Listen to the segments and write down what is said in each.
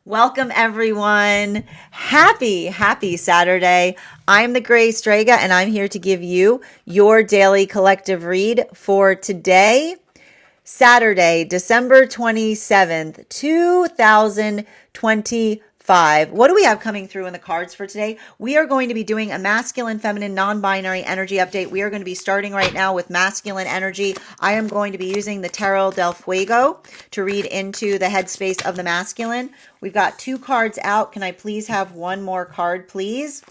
Welcome, everyone. Happy Saturday. I'm the Gray Strega, and I'm here to give you your daily collective read for today, Saturday, December 27th, 2025. What do we have coming through in the cards for today? We are going to be doing a masculine, feminine, non-binary energy update. We are going to be starting right now with masculine energy. I am going to be using the Tarot del Fuego to read into the headspace of the masculine. We've got 2 cards out. Can I please have one more card, please?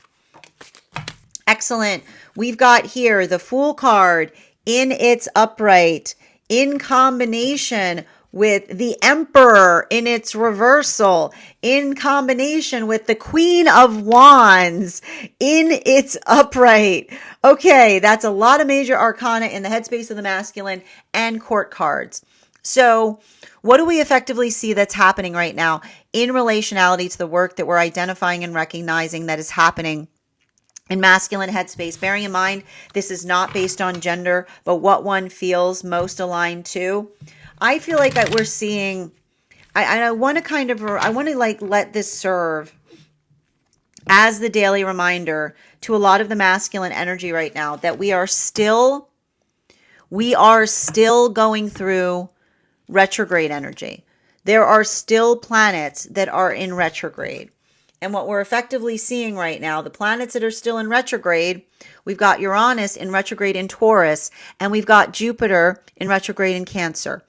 Excellent. We've got here the Fool card in its upright, in combination with the Emperor in its reversal, in combination with the Queen of Wands in its upright. Okay, that's a lot of major arcana in the headspace of the masculine and court cards. So what do we effectively see that's happening right now in relationality to the work that we're identifying and recognizing that is happening in masculine headspace? Bearing in mind, this is not based on gender, but what one feels most aligned to. I feel like we're seeing, I want to like let this serve as the daily reminder to a lot of the masculine energy right now that we are still going through retrograde energy. There are still planets that are in retrograde. And what we're effectively seeing right now, the planets that are still in retrograde, we've got Uranus in retrograde in Taurus, and we've got Jupiter in retrograde in Cancer.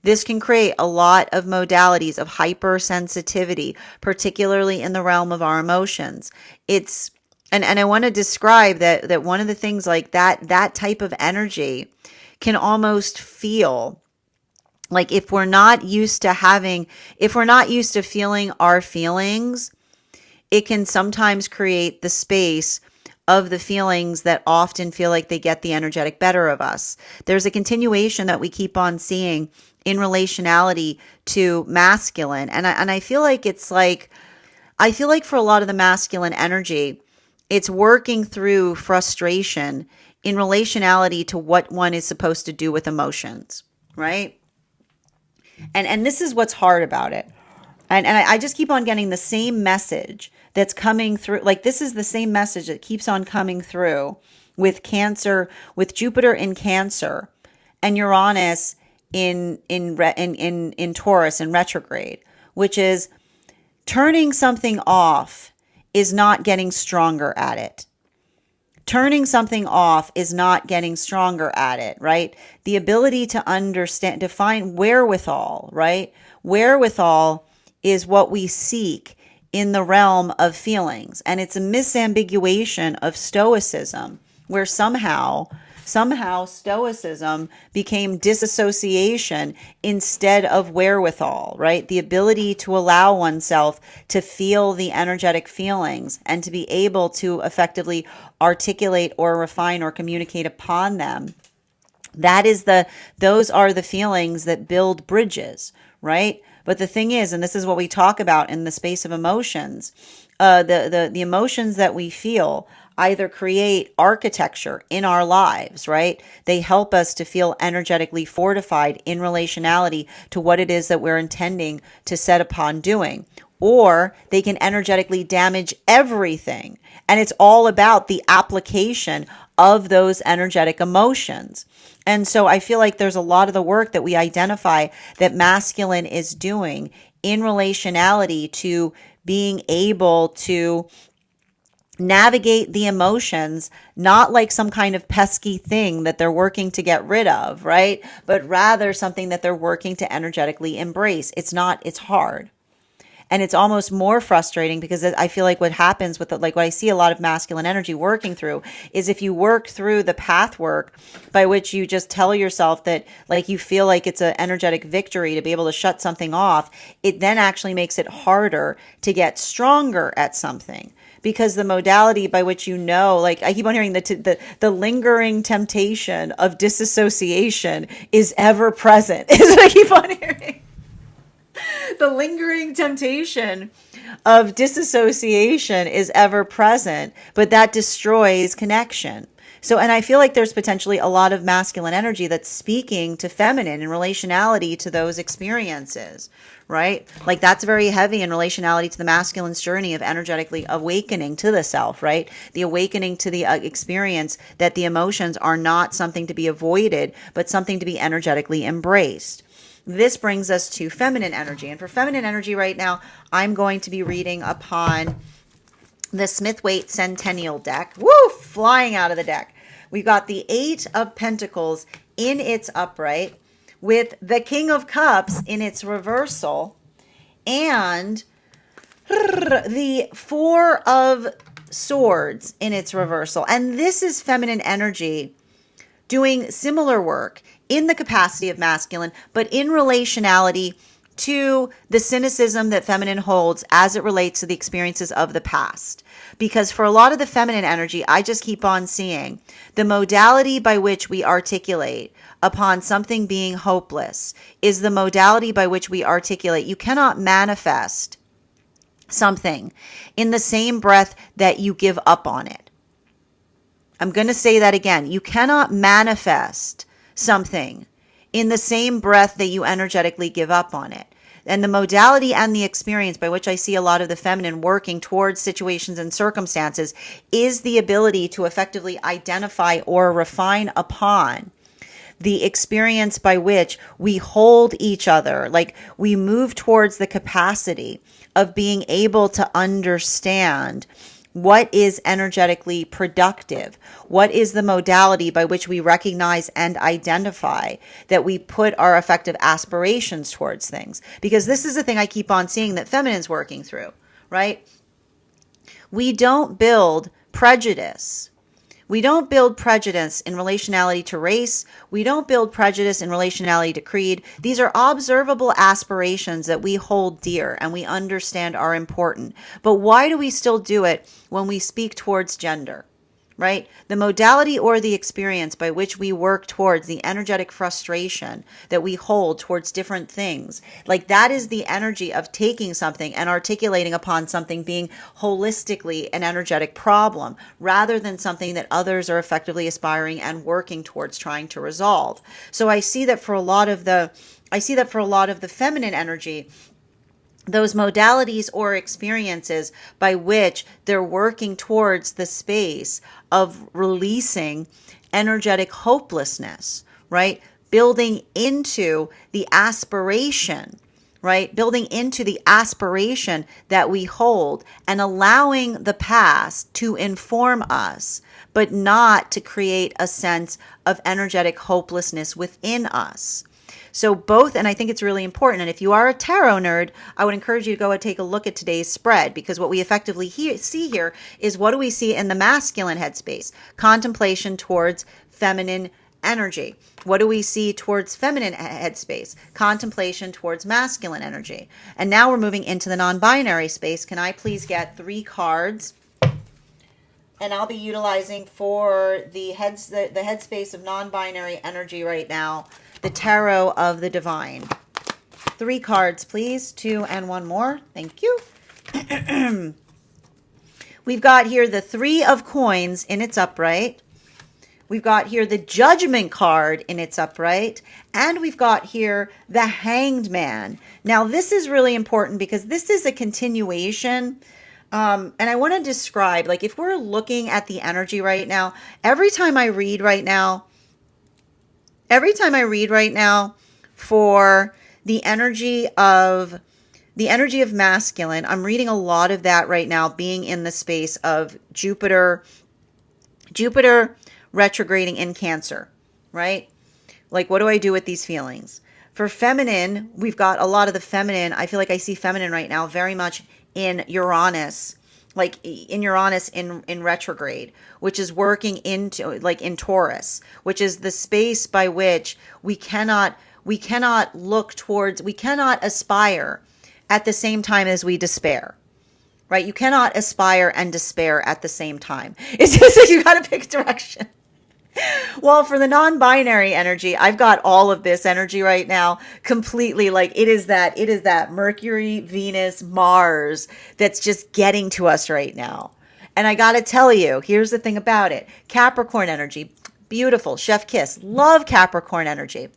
This can create a lot of modalities of hypersensitivity, particularly in the realm of our emotions. And I want to describe that one of the things like that type of energy can almost feel like if we're not used to feeling our feelings, it can sometimes create the space of the feelings that often feel like they get the energetic better of us. There's a continuation that we keep on seeing in relationality to masculine. And I feel like for a lot of the masculine energy, it's working through frustration in relationality to what one is supposed to do with emotions, right? And this is what's hard about it. And I just keep on getting the same message that's coming through. Like, this is the same message that keeps on coming through with Cancer, with Jupiter in Cancer and Uranus in Taurus in retrograde, which is turning something off is not getting stronger at it. Turning something off is not getting stronger at it, right? The ability to understand, define wherewithal, right? Wherewithal is what we seek in the realm of feelings. And it's a misambiguation of stoicism, where somehow stoicism became disassociation instead of wherewithal, right? The ability to allow oneself to feel the energetic feelings and to be able to effectively articulate or refine or communicate upon them. Those are the feelings that build bridges, right? But the thing is, and this is what we talk about in the space of emotions, the emotions that we feel either create architecture in our lives, right? They help us to feel energetically fortified in relationality to what it is that we're intending to set upon doing. Or they can energetically damage everything. And it's all about the application of those energetic emotions. And so I feel like there's a lot of the work that we identify that masculine is doing in relationality to being able to navigate the emotions, not like some kind of pesky thing that they're working to get rid of, right? But rather something that they're working to energetically embrace. It's hard. And it's almost more frustrating because I feel like what happens with what I see a lot of masculine energy working through is if you work through the path work by which you just tell yourself that like you feel like it's an energetic victory to be able to shut something off, it then actually makes it harder to get stronger at something. Because the modality by which like I keep on hearing the lingering temptation of disassociation is ever present, is what I keep on hearing. The lingering temptation of disassociation is ever present, but that destroys connection So, and I feel like there's potentially a lot of masculine energy that's speaking to feminine in relationality to those experiences, right? Like that's very heavy in relationality to the masculine's journey of energetically awakening to the self, right? The awakening to the experience that the emotions are not something to be avoided, but something to be energetically embraced. This brings us to feminine energy. And for feminine energy right now, I'm going to be reading upon the Smith-Waite Centennial deck. Woo! Flying out of the deck. We've got the Eight of Pentacles in its upright with the King of Cups in its reversal and the Four of Swords in its reversal. And this is feminine energy doing similar work in the capacity of masculine, but in relationality to the cynicism that feminine holds as it relates to the experiences of the past. Because for a lot of the feminine energy, I just keep on seeing the modality by which we articulate upon something being hopeless is the modality by which we articulate. You cannot manifest something in the same breath that you give up on it. I'm going to say that again. You cannot manifest something in the same breath that you energetically give up on it. And the modality and the experience by which I see a lot of the feminine working towards situations and circumstances is the ability to effectively identify or refine upon the experience by which we hold each other, like we move towards the capacity of being able to understand what is energetically productive? What is the modality by which we recognize and identify that we put our effective aspirations towards things? Because this is the thing I keep on seeing that feminine's working through, right? We don't build prejudice. We don't build prejudice in relationality to race. We don't build prejudice in relationality to creed. These are observable aspirations that we hold dear and we understand are important. But why do we still do it when we speak towards gender? Right? The modality or the experience by which we work towards the energetic frustration that we hold towards different things. Like that is the energy of taking something and articulating upon something being holistically an energetic problem rather than something that others are effectively aspiring and working towards trying to resolve. So I see that for a lot of the feminine energy, those modalities or experiences by which they're working towards the space of releasing energetic hopelessness, right? Building into the aspiration, right? Building into the aspiration that we hold and allowing the past to inform us, but not to create a sense of energetic hopelessness within us. So both, and I think it's really important, and if you are a tarot nerd, I would encourage you to go and take a look at today's spread, because what we effectively see here is what do we see in the masculine headspace? Contemplation towards feminine energy. What do we see towards feminine headspace? Contemplation towards masculine energy. And now we're moving into the non-binary space. Can I please get 3 cards? And I'll be utilizing for the headspace of non-binary energy right now, the Tarot of the Divine. 3 cards, please. 2 and 1 more. Thank you. We've got here the 3 of Coins in its upright. We've got here the Judgment card in its upright. And we've got here the Hanged Man. Now, this is really important because this is a continuation. And I want to describe, like, if we're looking at the energy right now, every time I read right now for the energy of masculine, I'm reading a lot of that right now being in the space of Jupiter retrograding in Cancer, right? Like, what do I do with these feelings? For feminine, we've got a lot of the feminine. I feel like I see feminine right now very much in Uranus, like in Uranus in retrograde, which is working into, like, in Taurus, which is the space by which we cannot look towards, we cannot aspire at the same time as we despair, right? You cannot aspire and despair at the same time. It's just like you got to pick a direction. Well, for the non-binary energy, I've got all of this energy right now completely, like it is that Mercury, Venus, Mars that's just getting to us right now. And I got to tell you, here's the thing about it. Capricorn energy, beautiful, chef kiss. Love Capricorn energy.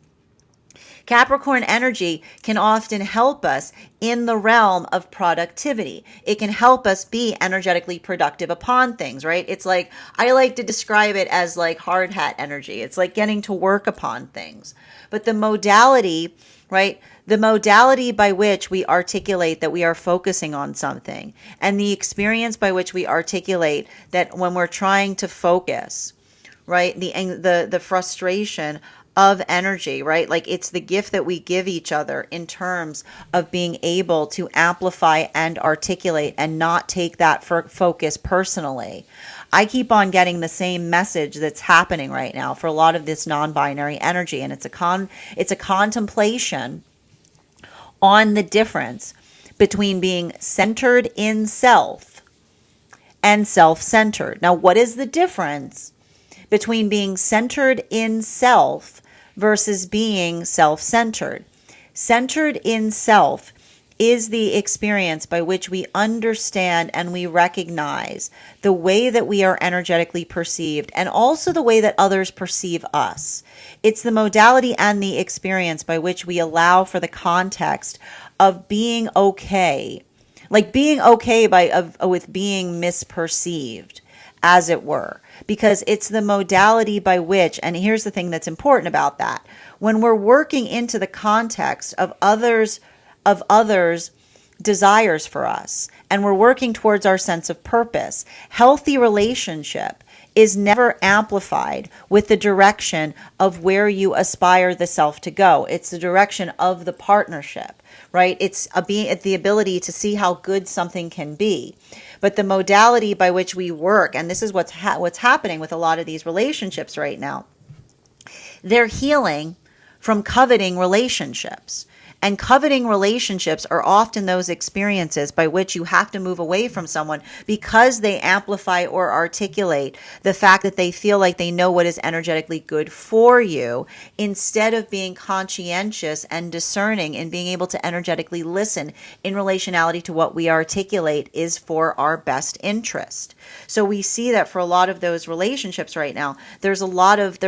Capricorn energy can often help us in the realm of productivity. It can help us be energetically productive upon things, right? It's like, I like to describe it as like hard hat energy. It's like getting to work upon things. But the modality, right? The modality by which we articulate that we are focusing on something, and the experience by which we articulate that when we're trying to focus, right? The frustration of energy, right? Like it's the gift that we give each other in terms of being able to amplify and articulate and not take that focus personally. I keep on getting the same message that's happening right now for a lot of this non-binary energy, and it's a contemplation on the difference between being centered in self and self-centered. Now, what is the difference between being centered in self versus being self-centered? Centered in self is the experience by which we understand and we recognize the way that we are energetically perceived and also the way that others perceive us. It's the modality and the experience by which we allow for the context of being okay, like being okay with being misperceived, as it were, because it's the modality by which, and here's the thing that's important about that, when we're working into the context of others' desires for us, and we're working towards our sense of purpose, healthy relationship is never amplified with the direction of where you aspire the self to go. It's the direction of the partnership, right? It's the ability to see how good something can be. But the modality by which we work, and this is what's happening with a lot of these relationships right now, they're healing from coveting relationships. And coveting relationships are often those experiences by which you have to move away from someone because they amplify or articulate the fact that they feel like they know what is energetically good for you, instead of being conscientious and discerning and being able to energetically listen in relationality to what we articulate is for our best interest. So we see that for a lot of those relationships right now, there's a lot of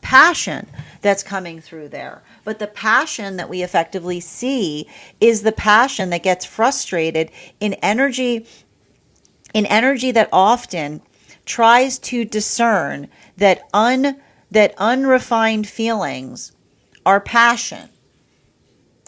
passion that's coming through there. But the passion that we effectively see is the passion that gets frustrated in energy that often tries to discern that unrefined feelings are passion.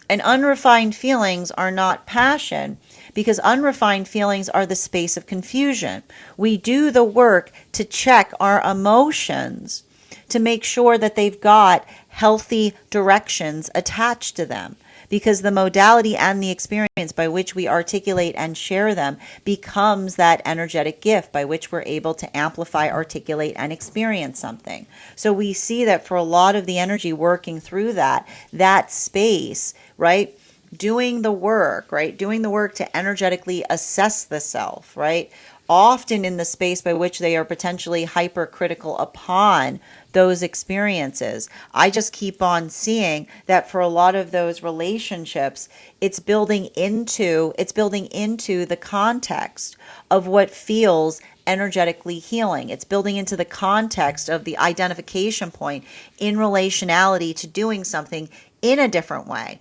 And unrefined feelings are not passion, because unrefined feelings are the space of confusion. We do the work to check our emotions to make sure that they've got healthy directions attached to them, because the modality and the experience by which we articulate and share them becomes that energetic gift by which we're able to amplify, articulate, and experience something. So we see that for a lot of the energy working through that space, right? Doing the work, right? Doing the work to energetically assess the self, right? Often in the space by which they are potentially hypercritical upon those experiences. I just keep on seeing that for a lot of those relationships, it's building into the context of what feels energetically healing. It's building into the context of the identification point in relationality to doing something in a different way.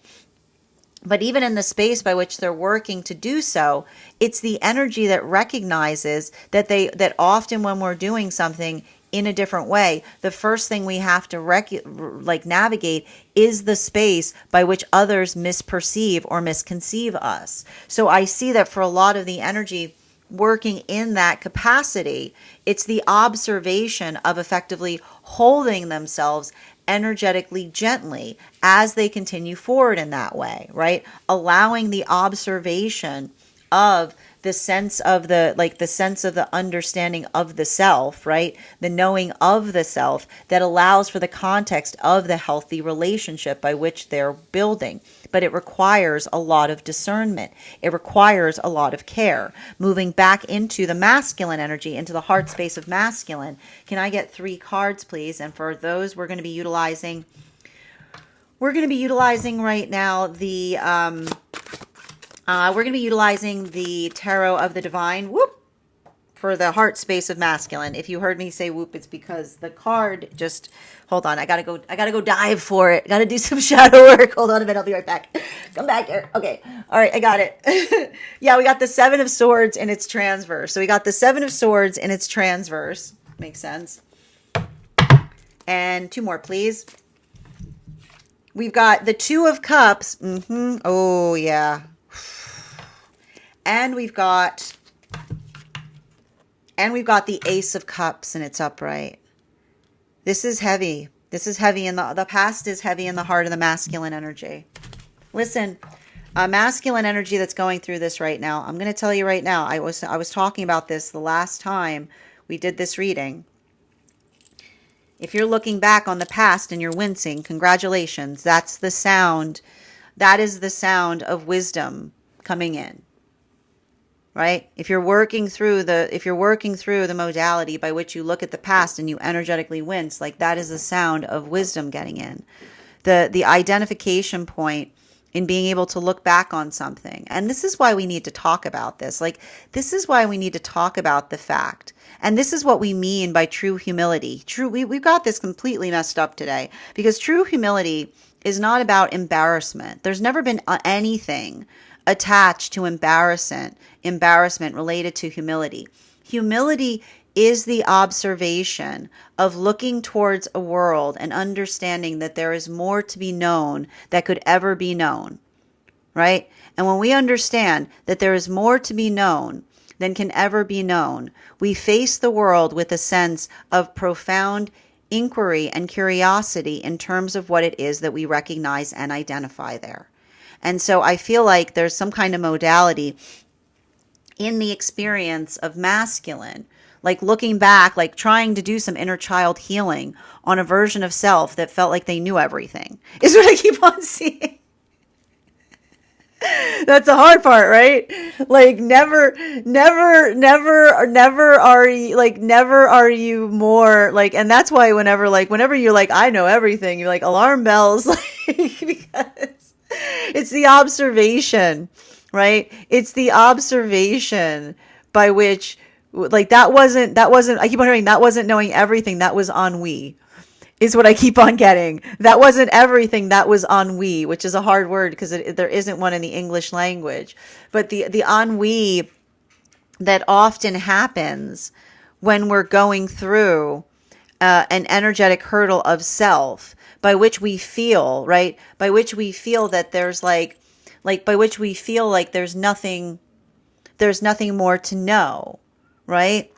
But even in the space by which they're working to do so, it's the energy that recognizes that often when we're doing something in a different way, the first thing we have to navigate is the space by which others misperceive or misconceive us. So I see that for a lot of the energy working in that capacity, it's the observation of effectively holding themselves energetically gently as they continue forward in that way, right? Allowing the observation of the sense of the understanding of the self, right? The knowing of the self that allows for the context of the healthy relationship by which they're building. But it requires a lot of discernment. It requires a lot of care. Moving back into the masculine energy, into the heart space of masculine. Can I get 3 cards, please? And for those, we're going to be utilizing right now the We're going to be utilizing the Tarot of the Divine, whoop, for the heart space of masculine. If you heard me say whoop, it's because the card just, hold on. I gotta go dive for it. Gotta do some shadow work. Hold on a minute. I'll be right back. Come back here. Okay. All right. I got it. Yeah. We got the Seven of Swords in its transverse. So we got the Seven of Swords in its transverse. Makes sense. And two more, please. We've got the Two of Cups. Oh yeah. And we've got the Ace of Cups, and it's upright. This is heavy. This is heavy, and the past is heavy in the heart of the masculine energy. Listen, masculine energy that's going through this right now. I'm going to tell you right now. I was talking about this the last time we did this reading. If you're looking back on the past and you're wincing, congratulations. That's the sound. That is the sound of wisdom coming in. Right? If you're working through the modality by which you look at the past and you energetically wince, like that is the sound of wisdom getting in. The identification point in being able to look back on something. And this is why we need to talk about this. Like, this is why we need to talk about the fact. And this is what we mean by true humility. We've got this completely messed up today, because true humility is not about embarrassment. There's never been anything attached to embarrassment related to humility. Humility is the observation of looking towards a world and understanding that there is more to be known that could ever be known, right? And when we understand that there is more to be known than can ever be known, we face the world with a sense of profound inquiry and curiosity in terms of what it is that we recognize and identify there. And so I feel like there's some kind of modality in the experience of masculine, like looking back, like trying to do some inner child healing on a version of self that felt like they knew everything, is what I keep on seeing. That's the hard part, right? Like never are you more like, and that's why whenever you're like, I know everything, you're like alarm bells, like, because it's the observation, right? It's the observation by which, like, that wasn't, I keep on hearing, that wasn't knowing everything, that was ennui, is what I keep on getting. That wasn't everything, that was ennui, which is a hard word because there isn't one in the English language. But the ennui that often happens when we're going through an energetic hurdle of self, by which we feel, right? By which we feel that there's by which we feel like there's nothing more to know, right?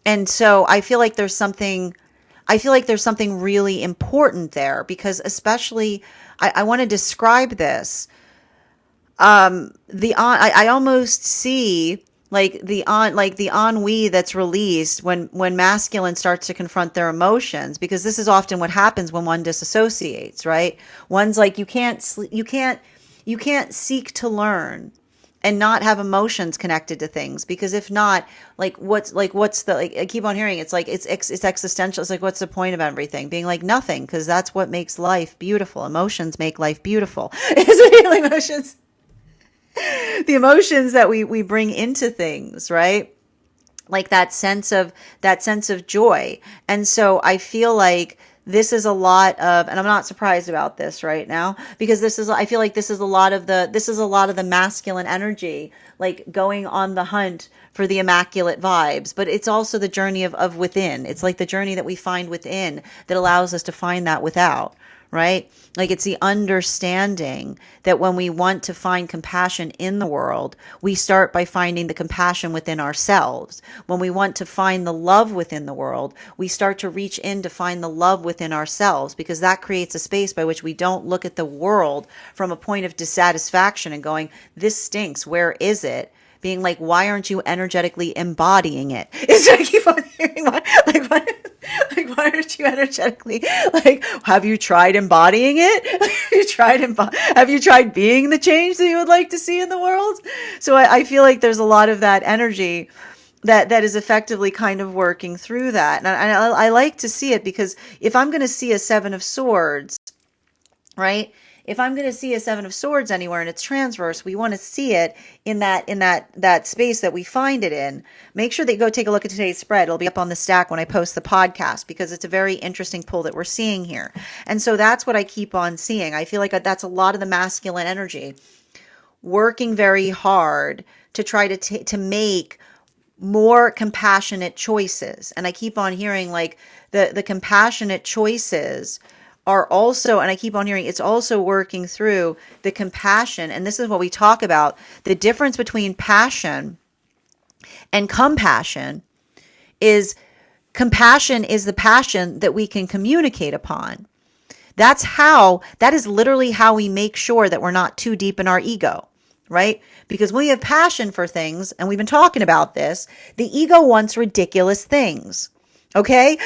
And so I feel like there's something really important there, because especially I want to describe this. I almost see the ennui that's released when masculine starts to confront their emotions, because this is often what happens when one disassociates, right? One's like, you can't seek to learn and not have emotions connected to things, because if not, what's the, I keep on hearing, it's like, it's existential. It's like, what's the point of everything being like nothing? Because that's what makes life beautiful. Emotions make life beautiful. It's really emotions. The emotions that we bring into things, right? Like that sense of joy. And so I feel like this is a lot of, and I'm not surprised about this right now, because I feel like this is a lot of the masculine energy, like going on the hunt for the immaculate vibes. But it's also the journey of within. It's like the journey that we find within that allows us to find that without, right? Like, it's the understanding that when we want to find compassion in the world, we start by finding the compassion within ourselves. When we want to find the love within the world, we start to reach in to find the love within ourselves, because that creates a space by which we don't look at the world from a point of dissatisfaction and going, this stinks, where is it? Being like, why aren't you energetically embodying it? Is what I keep on hearing. Why aren't you energetically, have you tried embodying it? Have you tried being the change that you would like to see in the world? So I feel like there's a lot of that energy that is effectively kind of working through that. And I like to see it, because if I'm going to see a Seven of Swords, right? If I'm going to see a Seven of Swords anywhere and it's transverse, we want to see it in that space that we find it in. Make sure that you go take a look at today's spread. It'll be up on the stack when I post the podcast, because it's a very interesting pull that we're seeing here. And so that's what I keep on seeing. I feel like that's a lot of the masculine energy working very hard to try to make more compassionate choices. And I keep on hearing like the compassionate choices are also, and I keep on hearing it's also working through the compassion. And this is what we talk about. The difference between passion and compassion is compassion is the passion that we can communicate upon. That is literally how we make sure that we're not too deep in our ego, right? Because when we have passion for things, and we've been talking about this, the ego wants ridiculous things, okay?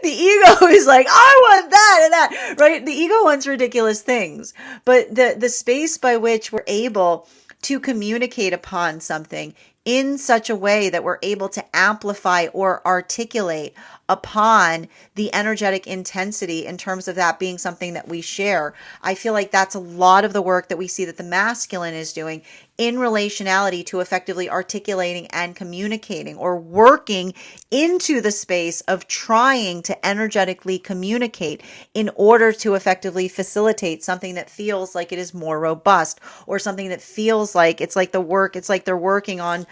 The ego is like, I want that and that, right? The ego wants ridiculous things. But the space by which we're able to communicate upon something in such a way that we're able to amplify or articulate upon the energetic intensity in terms of that being something that we share. I feel like that's a lot of the work that we see that the masculine is doing in relationality to effectively articulating and communicating, or working into the space of trying to energetically communicate in order to effectively facilitate something that feels like it is more robust, or something that feels like it's like they're working on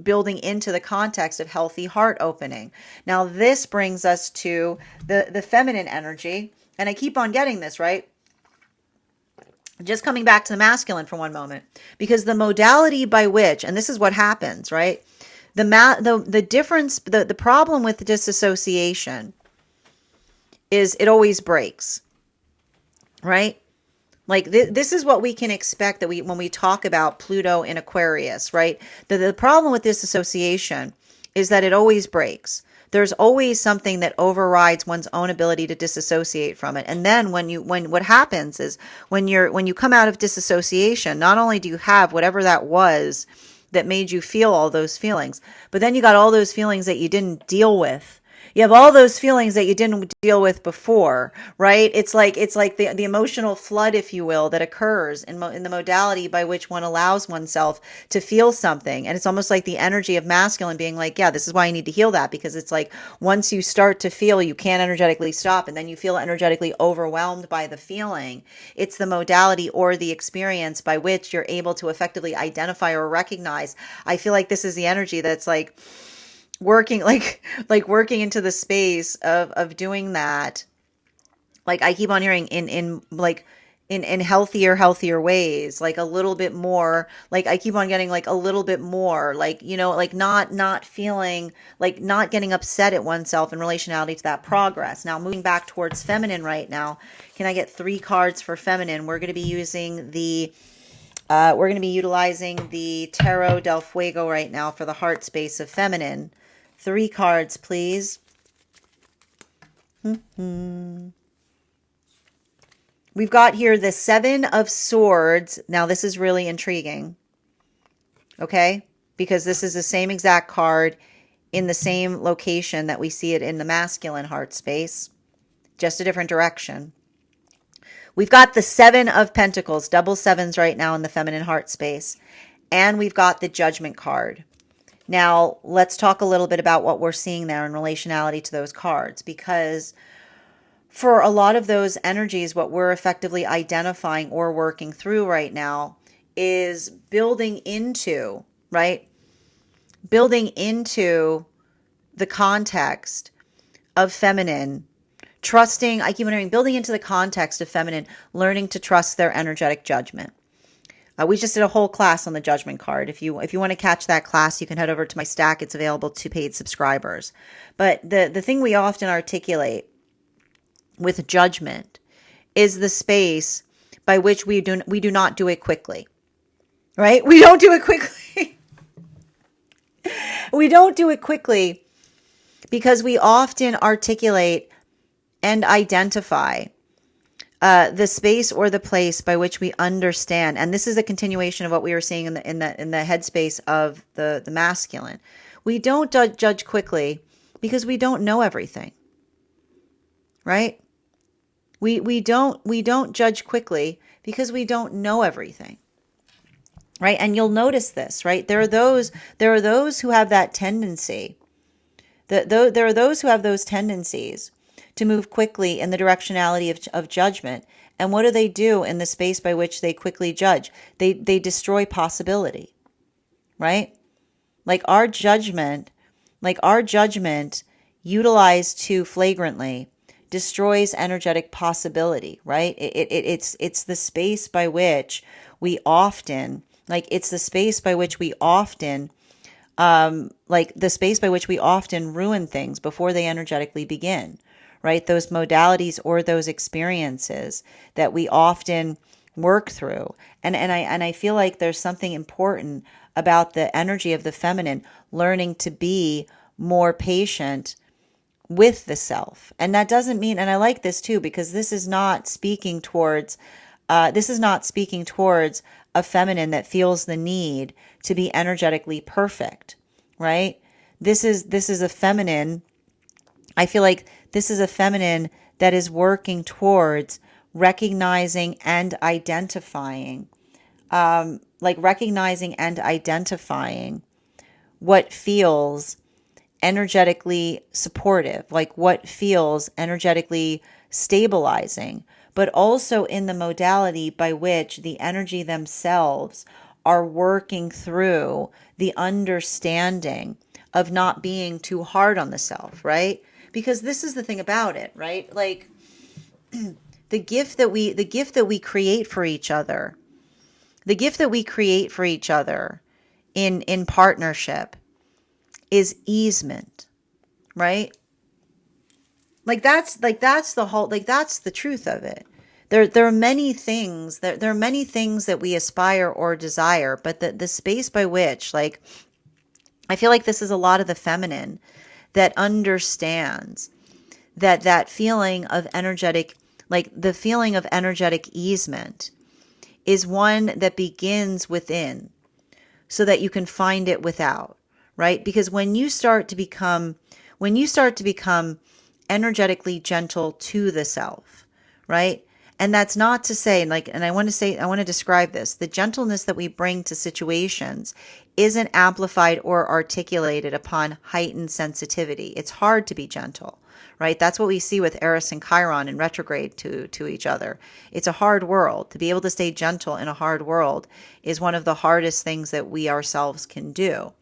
building into the context of healthy heart opening. Now this brings us to the feminine energy, and I keep on getting this, right? Just coming back to the masculine for one moment, because the modality by which, and this is what happens, right? The difference, the problem with disassociation is it always breaks, right? Like this is what we can expect that when we talk about Pluto in Aquarius, right? The problem with disassociation is that it always breaks. There's always something that overrides one's own ability to disassociate from it. And then when what happens is when you come out of disassociation, not only do you have whatever that was that made you feel all those feelings, but then you got all those feelings that you didn't deal with. You have all those feelings that you didn't deal with before, right? It's like the emotional flood, if you will, that occurs in the modality by which one allows oneself to feel something. And it's almost like the energy of masculine being like, yeah, this is why I need to heal that, because it's like once you start to feel, you can't energetically stop, and then you feel energetically overwhelmed by the feeling. It's the modality or the experience by which you're able to effectively identify or recognize. I feel like this is the energy that's like working working into the space of doing that. Like I keep on hearing in healthier ways, like a little bit more, like I keep on getting like a little bit more, like, you know, like not feeling like not getting upset at oneself in relationality to that progress. Now moving back towards feminine right now, can I get 3 cards for feminine? We're going to be using we're going to be utilizing the Tarot del Fuego right now for the heart space of feminine. 3 cards, please. We've got here the 7 of Swords. Now, this is really intriguing, okay? Because this is the same exact card in the same location that we see it in the masculine heart space, just a different direction. We've got the 7 of Pentacles, double sevens right now in the feminine heart space. And we've got the Judgment card. Now, let's talk a little bit about what we're seeing there in relationality to those cards, because for a lot of those energies, what we're effectively identifying or working through right now is building into, right? Building into the context of feminine, trusting, I keep wondering, building into the context of feminine, learning to trust their energetic judgment. We just did a whole class on the Judgment card. If you want to catch that class, you can head over to my stack. It's available to paid subscribers. But the thing we often articulate with judgment is the space by which we do not do it quickly, right? We don't do it quickly. We don't do it quickly because we often articulate and identify the space or the place by which we understand, and this is a continuation of what we were seeing in the headspace of the masculine. We don't judge quickly because we don't know everything, right? We don't judge quickly because we don't know everything, right? And you'll notice this, right? There are those who have that tendency. There are those who have those tendencies to move quickly in the directionality of judgment. And what do they do in the space by which they quickly judge? They destroy possibility, right? Like our judgment, utilized too flagrantly, destroys energetic possibility, right? It's the space by which we often, it's the space by which we often, the space by which we often ruin things before they energetically begin, right? Those modalities or those experiences that we often work through. And I feel like there's something important about the energy of the feminine learning to be more patient with the self. And that doesn't mean, and I like this too, because this is not speaking towards a feminine that feels the need to be energetically perfect, right? This is a feminine. I feel like this is a feminine that is working towards recognizing and identifying, what feels energetically supportive, like what feels energetically stabilizing, but also in the modality by which the energy themselves are working through the understanding of not being too hard on the self, right? Because this is the thing about it, right? Like the gift that we create for each other, in partnership is easement, right? That's the truth of it. There are many things that we aspire or desire, but the space by which, I feel like this is a lot of the feminine that understands that feeling of energetic, the feeling of energetic easement is one that begins within so that you can find it without, right? Because when you start to become energetically gentle to the self, right? And that's not to say, and I want to describe this. The gentleness that we bring to situations isn't amplified or articulated upon heightened sensitivity. It's hard to be gentle, right? That's what we see with Eris and Chiron in retrograde to each other. It's a hard world. To be able to stay gentle in a hard world is one of the hardest things that we ourselves can do.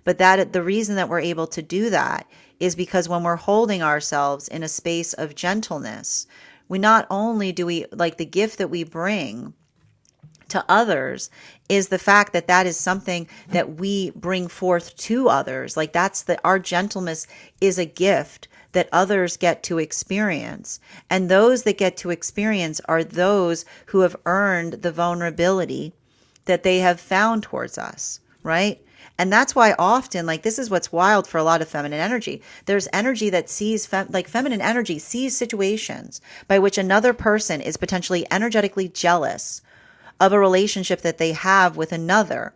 But the reason that we're able to do that is because when we're holding ourselves in a space of gentleness, we not only do we, the gift that we bring to others is the fact that is something that we bring forth to others. Our gentleness is a gift that others get to experience. And those that get to experience are those who have earned the vulnerability that they have found towards us, right? And that's why often, this is what's wild for a lot of feminine energy. There's energy that sees, feminine energy sees situations by which another person is potentially energetically jealous of a relationship that they have with another,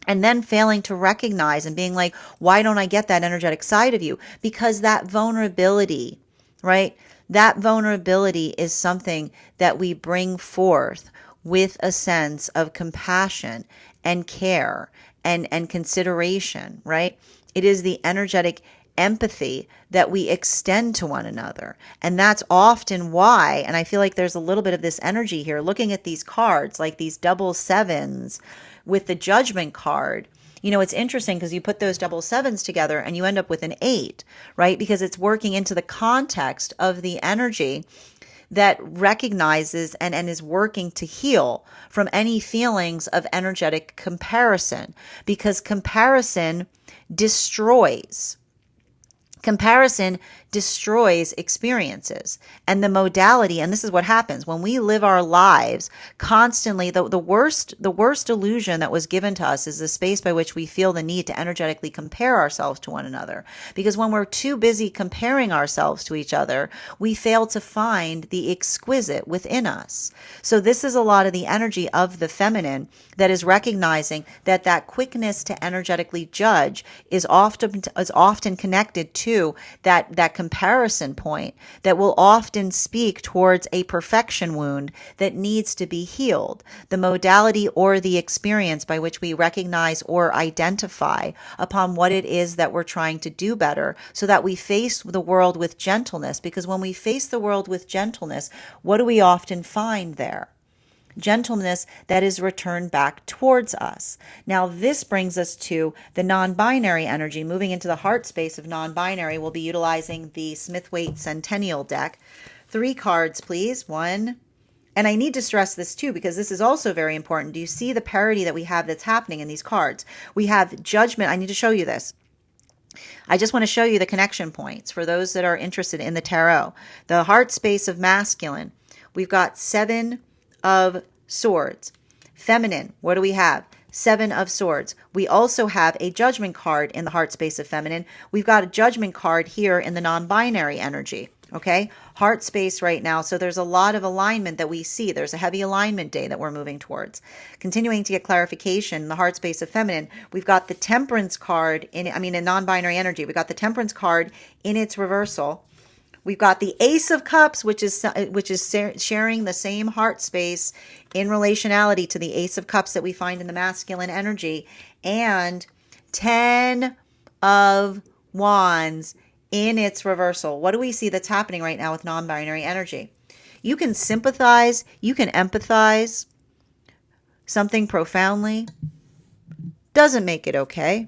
and then failing to recognize and being like, why don't I get that energetic side of you? Because that vulnerability, right? That vulnerability is something that we bring forth with a sense of compassion and care and consideration, right? It is the energetic empathy that we extend to one another. And that's often why, and I feel like there's a little bit of this energy here, looking at these cards, like these double sevens with the judgment card. It's interesting because you put those double sevens together and you end up with an 8, right? Because it's working into the context of the energy that recognizes and is working to heal from any feelings of energetic comparison, because comparison destroys experiences. And the modality, and this is what happens when we live our lives constantly, the worst illusion that was given to us is the space by which we feel the need to energetically compare ourselves to one another. Because when we're too busy comparing ourselves to each other, we fail to find the exquisite within us. So this is a lot of the energy of the feminine that is recognizing that quickness to energetically judge is often connected to that comparison point that will often speak towards a perfection wound that needs to be healed. The modality or the experience by which we recognize or identify upon what it is that we're trying to do better, so that we face the world with gentleness. Because when we face the world with gentleness, what do we often find there? Gentleness that is returned back towards us. Now, this brings us to the non-binary energy. Moving into the heart space of non-binary, we'll be utilizing the Smith-Waite Centennial deck. 3 cards, please. 1. And I need to stress this too, because this is also very important. Do you see the parity that we have that's happening in these cards? We have judgment. I need to show you this. I just want to show you the connection points for those that are interested in the tarot. The heart space of masculine, we've got 7 of Swords. Feminine, what do we have? 7 of Swords. We also have a judgment card in the heart space of feminine. We've got a judgment card here in the non-binary energy. Okay, heart space right now. So there's a lot of alignment that we see. There's a heavy alignment day that we're moving towards. Continuing to get clarification in the heart space of feminine, we've got the Temperance card in non-binary energy. We've got the Temperance card in its reversal. We've got the Ace of Cups, which is sharing the same heart space in relationality to the Ace of Cups that we find in the masculine energy, and 10 of Wands in its reversal. What do we see that's happening right now with non-binary energy? You can sympathize, you can empathize something profoundly. Doesn't make it okay,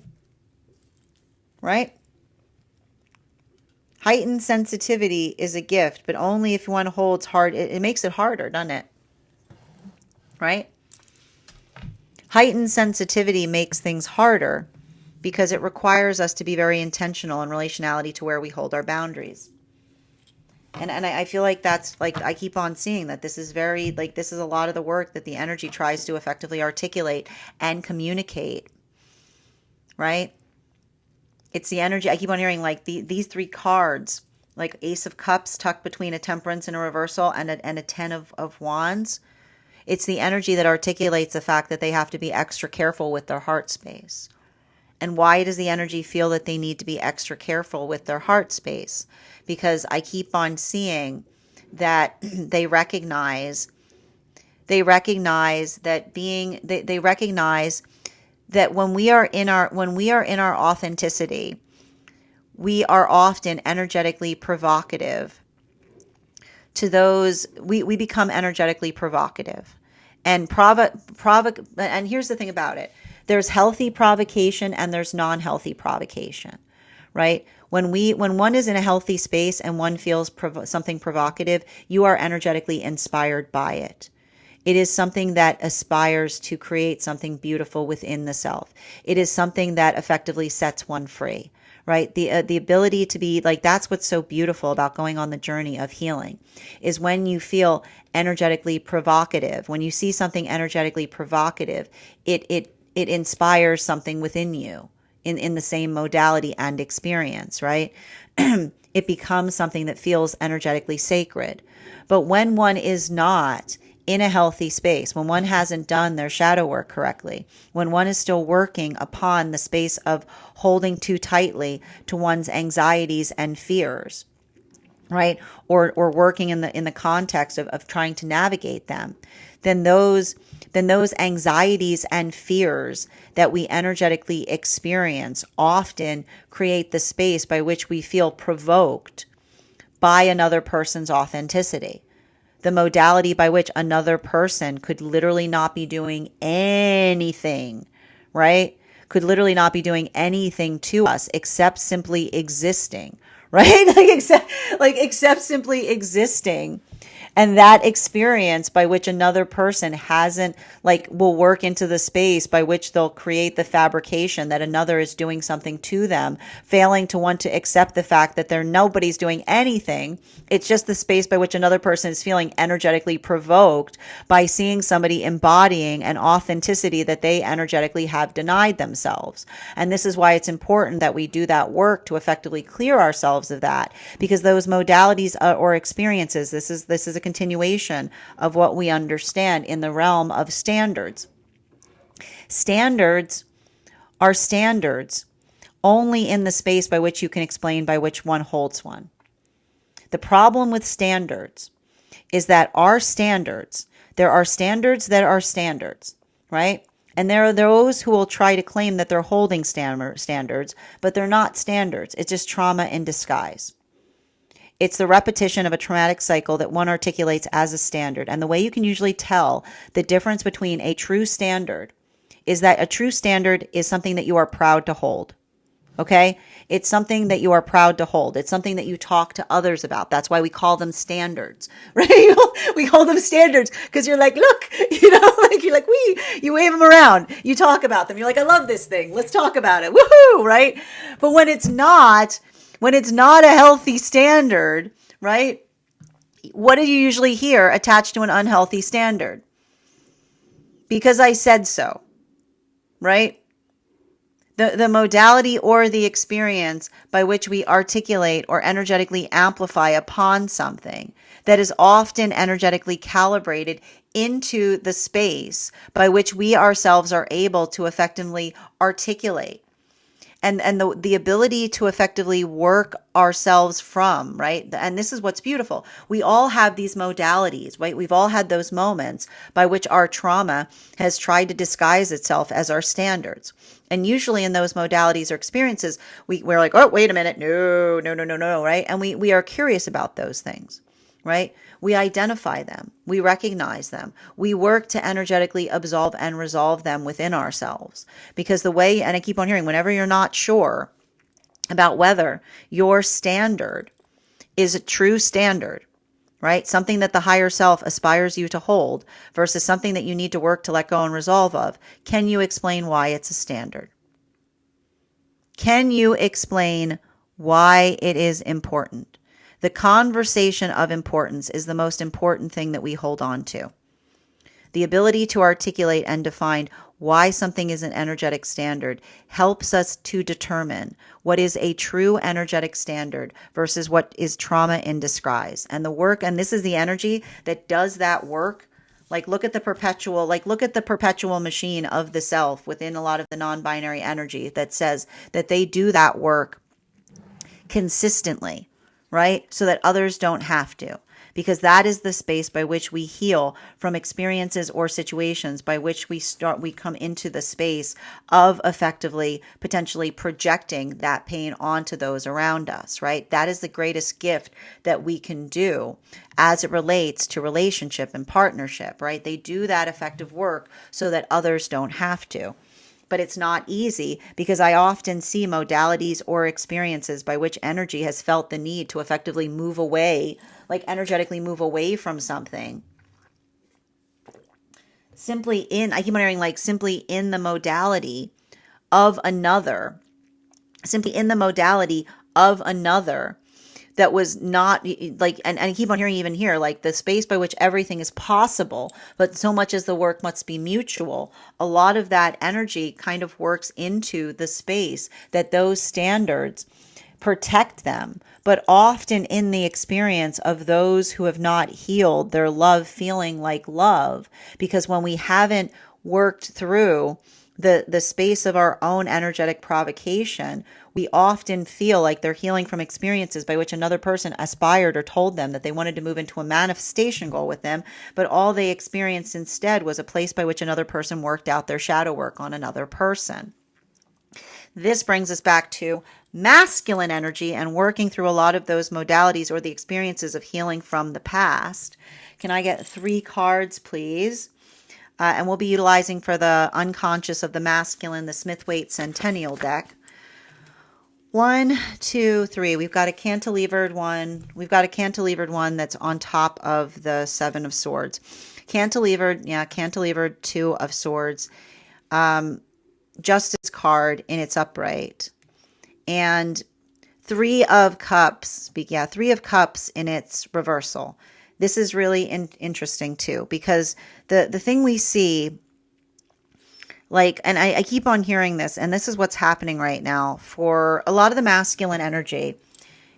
right? Heightened sensitivity is a gift, but only if one holds hard. It makes it harder, doesn't it? Right? Heightened sensitivity makes things harder because it requires us to be very intentional in relationality to where we hold our boundaries. And I feel like that's, like, I keep on seeing that this is very, like, this is a lot of the work that the energy tries to effectively articulate and communicate, right? It's the energy. I keep on hearing, like, these 3 cards, like Ace of Cups tucked between a Temperance and a reversal, and a 10 of Wands. It's the energy that articulates the fact that they have to be extra careful with their heart space. And why does the energy feel that they need to be extra careful with their heart space? Because I keep on seeing that they recognize that they recognize that when we are in our authenticity, we are often energetically provocative to those. We become energetically provocative, and and here's the thing about it: there's healthy provocation and there's non-healthy provocation, right? When one is in a healthy space and one feels something provocative, you are energetically inspired by it. It is something that aspires to create something beautiful within the self. It is something that effectively sets one free, right? The ability to be like, that's what's so beautiful about going on the journey of healing, is when you feel energetically provocative. When you see something energetically provocative, it inspires something within you in the same modality and experience, right? It becomes something that feels energetically sacred. But when one is not in a healthy space, when one hasn't done their shadow work correctly, when one is still working upon the space of holding too tightly to one's anxieties and fears, right? Or working in the context of trying to navigate them, then those anxieties and fears that we energetically experience often create the space by which we feel provoked by another person's authenticity. The modality by which another person could literally not be doing anything, right? Could literally not be doing anything to us except simply existing, right? except simply existing. And that experience by which another person will work into the space by which they'll create the fabrication that another is doing something to them, failing to want to accept the fact that nobody's doing anything. It's just the space by which another person is feeling energetically provoked by seeing somebody embodying an authenticity that they energetically have denied themselves. And this is why it's important that we do that work to effectively clear ourselves of that, because those modalities or experiences, this is a continuation of what we understand in the realm of standards. Standards are standards only in the space by which you can explain by which one holds one. The problem with standards is that our standards, there are standards that are standards, right? And there are those who will try to claim that they're holding standards, but they're not standards. It's just trauma in disguise. It's the repetition of a traumatic cycle that one articulates as a standard. And the way you can usually tell the difference between a true standard is that a true standard is something that you are proud to hold. Okay? It's something that you are proud to hold. It's something that you talk to others about. That's why we call them standards, right? We call them standards because you're like, look, like you're like, you wave them around. You talk about them. You're like, I love this thing. Let's talk about it. Woohoo, right? But when it's not a healthy standard, right? What do you usually hear attached to an unhealthy standard? Because I said so, right? The modality or the experience by which we articulate or energetically amplify upon something that is often energetically calibrated into the space by which we ourselves are able to effectively articulate. And the ability to effectively work ourselves from, right? And this is what's beautiful. We all have these modalities, right? We've all had those moments by which our trauma has tried to disguise itself as our standards. And usually in those modalities or experiences, we're like, oh, wait a minute. No, right? And we are curious about those things, right? We identify them. We recognize them. We work to energetically absolve and resolve them within ourselves. Because the way, and I keep on hearing, whenever you're not sure about whether your standard is a true standard, right? Something that the higher self aspires you to hold versus something that you need to work to let go and resolve of, can you explain why it's a standard? Can you explain why it is important? The conversation of importance is the most important thing that we hold on to. The ability to articulate and define why something is an energetic standard helps us to determine what is a true energetic standard versus what is trauma in disguise. And the work, and this is the energy that does that work. Like look at the perpetual machine of the self within a lot of the non-binary energy that says that they do that work consistently, right? So that others don't have to. Because that is the space by which we heal from experiences or situations by which we come into the space of effectively, potentially projecting that pain onto those around us, right? That is the greatest gift that we can do as it relates to relationship and partnership, right? They do that effective work so that others don't have to. But it's not easy because I often see modalities or experiences by which energy has felt the need to effectively move away, like energetically move away from something. I keep on hearing like simply in the modality of another, that was not like, and I keep on hearing even here, like the space by which everything is possible, but so much as the work must be mutual. A lot of that energy kind of works into the space that those standards protect them, but often in the experience of those who have not healed their love feeling like love, because when we haven't worked through the space of our own energetic provocation, we often feel like they're healing from experiences by which another person aspired or told them that they wanted to move into a manifestation goal with them, but all they experienced instead was a place by which another person worked out their shadow work on another person. This brings us back to masculine energy and working through a lot of those modalities or the experiences of healing from the past. Can I get 3 cards, please? And we'll be utilizing for the unconscious of the masculine, the Smith-Waite Centennial deck. 1, 2, 3. We've got a cantilevered one. We've got a cantilevered one that's on top of the 7 of Swords. Cantilevered 2 of Swords. Justice card in its upright. And 3 of Cups. 3 of Cups in its reversal. This is really interesting too, because the thing we see, like, and I keep on hearing this, and this is what's happening right now for a lot of the masculine energy,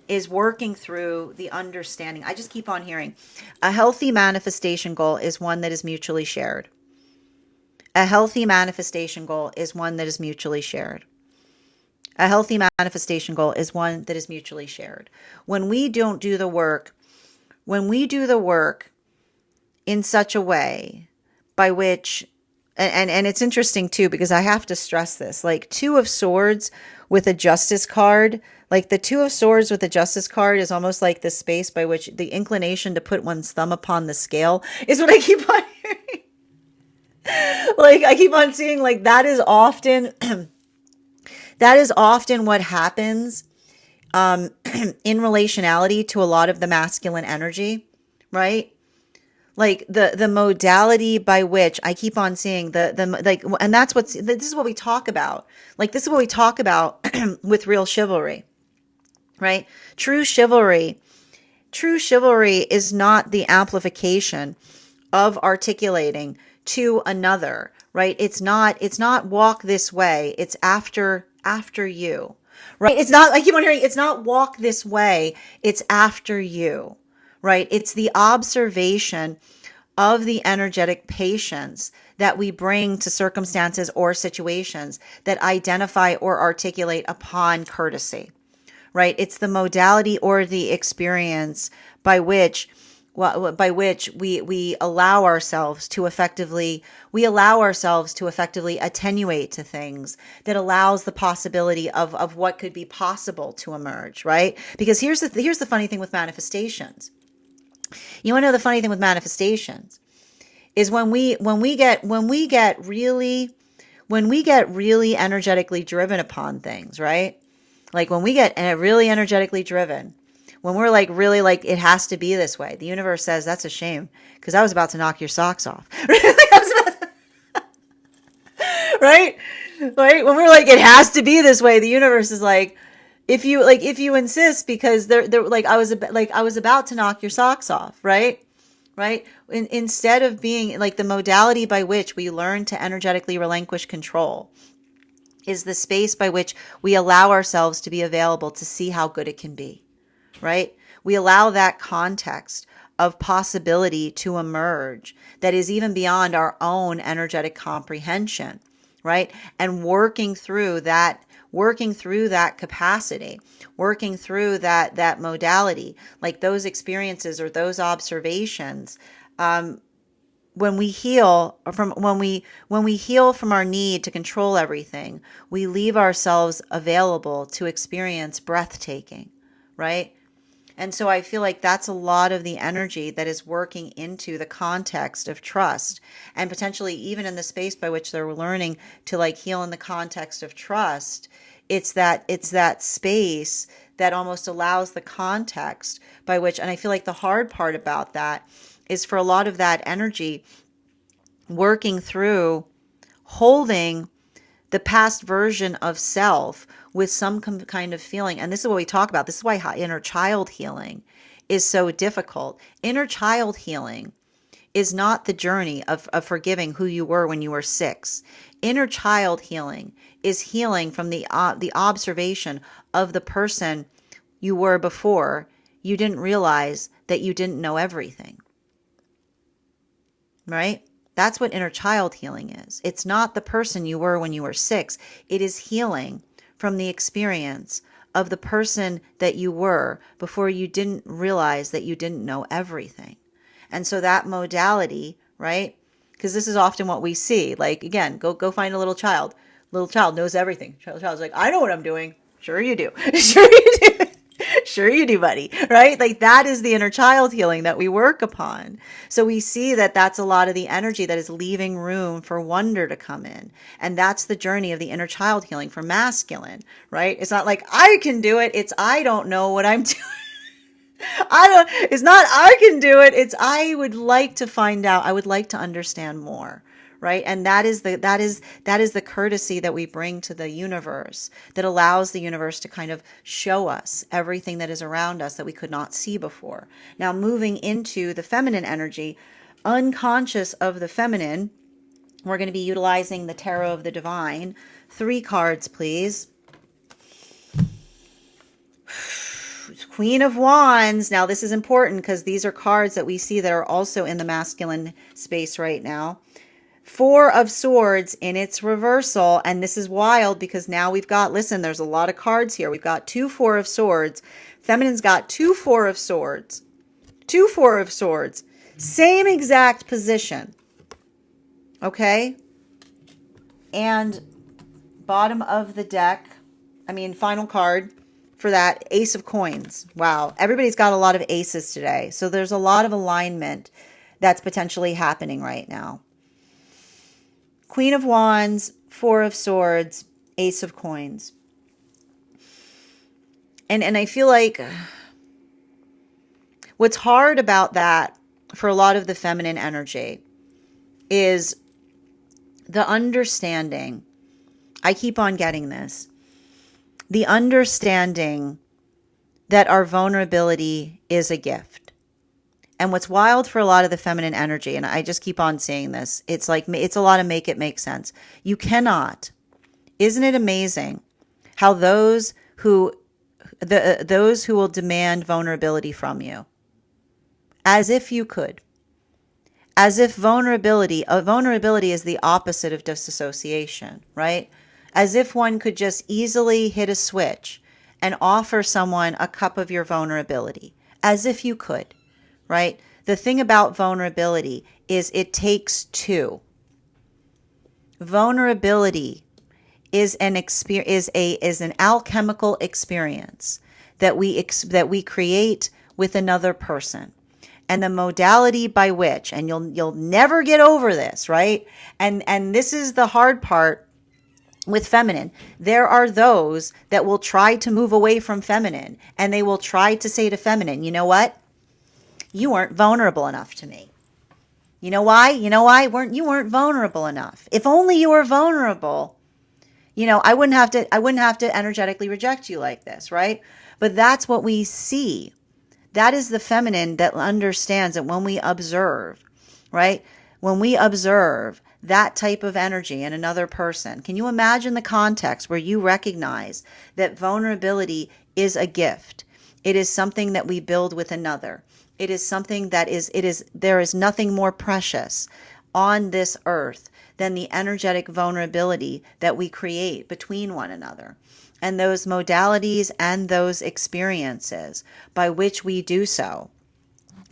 is working through the understanding. I just keep on hearing a healthy manifestation goal is one that is mutually shared. A healthy manifestation goal is one that is mutually shared. A healthy manifestation goal is one that is mutually shared. When we don't do the work, when we do the work in such a way by which, and it's interesting too, because I have to stress this, like Two of Swords with a Justice card, like the Two of Swords with the Justice card is almost like the space by which the inclination to put one's thumb upon the scale is what I keep on hearing. Like I keep on seeing, like that is often what happens in relationality to a lot of the masculine energy, right? Like the modality by which I keep on seeing the like, and this is what we talk about. Like this is what we talk about with real chivalry, right? True chivalry is not the amplification of articulating to another, right? It's not walk this way. It's after you, right? It's not, I keep on hearing, it's not walk this way. It's after you, right? It's the observation of the energetic patience that we bring to circumstances or situations that identify or articulate upon courtesy, right? It's the modality or the experience by which we allow ourselves to effectively attenuate to things that allows the possibility of what could be possible to emerge, right? Because here's the funny thing with manifestations. You want to know the funny thing with manifestations is when we get really energetically driven upon things, right? Like when we get really energetically driven, when we're like really like it has to be this way, the universe says that's a shame because I was about to knock your socks off. Right? Right? When we're like it has to be this way, the universe is like, if you insist, because they're like I was about to knock your socks off, right? Right? Instead of being like the modality by which we learn to energetically relinquish control is the space by which we allow ourselves to be available to see how good it can be, right? We allow that context of possibility to emerge that is even beyond our own energetic comprehension, right? And working through that capacity, working through that modality, like those experiences or those observations, when we heal from our need to control everything, we leave ourselves available to experience breathtaking, right? And so I feel like that's a lot of the energy that is working into the context of trust, and potentially even in the space by which they're learning to like heal in the context of trust. It's that space that almost allows the context by which, and I feel like the hard part about that is for a lot of that energy working through holding the past version of self with some kind of feeling. And this is what we talk about. This is why inner child healing is so difficult. Inner child healing is not the journey of forgiving who you were when you were 6. Inner child healing is healing from the observation of the person you were before you didn't realize that you didn't know everything. Right? That's what inner child healing is. It's not the person you were when you were 6. It is healing from the experience of the person that you were before you didn't realize that you didn't know everything. And so that modality, right? Because this is often what we see. Like, again, go find a little child. Little child knows everything. Child's like, I know what I'm doing. Sure you do. Sure you do. Sure you do, buddy. Right? Like that is the inner child healing that we work upon. So we see that that's a lot of the energy that is leaving room for wonder to come in. And that's the journey of the inner child healing for masculine, right? It's not like I can do it. It's I don't know what I'm doing. It's not I can do it. It's I would like to find out. I would like to understand more. Right. And that is the courtesy that we bring to the universe that allows the universe to kind of show us everything that is around us that we could not see before. Now, moving into the feminine energy, unconscious of the feminine, we're going to be utilizing the Tarot of the Divine. 3 cards, please. Queen of Wands. Now, this is important because these are cards that we see that are also in the masculine space right now. Four of Swords in its reversal. And this is wild because now we've got, listen, there's a lot of cards here. We've got two Four of Swords. Feminine's got two Four of Swords. Two Four of Swords. Same exact position. Okay? And bottom of the deck, final card for that, Ace of Coins. Wow. Everybody's got a lot of aces today. So there's a lot of alignment that's potentially happening right now. Queen of Wands, Four of Swords, Ace of Coins. And I feel like what's hard about that for a lot of the feminine energy is the understanding. I keep on getting this. The understanding that our vulnerability is a gift. And what's wild for a lot of the feminine energy, and I just keep on seeing this, it's a lot of make it make sense. You cannot. Isn't it amazing how those who will demand vulnerability from you, as if you could, as if vulnerability is the opposite of disassociation, right? As if one could just easily hit a switch and offer someone a cup of your vulnerability, as if you could, right? The thing about vulnerability is it takes two. Vulnerability is an alchemical experience that we create with another person. And the modality by which, and you'll never get over this, right? And this is the hard part with feminine. There are those that will try to move away from feminine, and they will try to say to feminine, you know what? You weren't vulnerable enough to me. You know why? You weren't vulnerable enough. If only you were vulnerable, I wouldn't have to energetically reject you like this, right? But that's what we see. That is the feminine that understands that when we observe, right? When we observe that type of energy in another person, can you imagine the context where you recognize that vulnerability is a gift? It is something that we build with another. It is something that there is nothing more precious on this earth than the energetic vulnerability that we create between one another. And those modalities and those experiences by which we do so,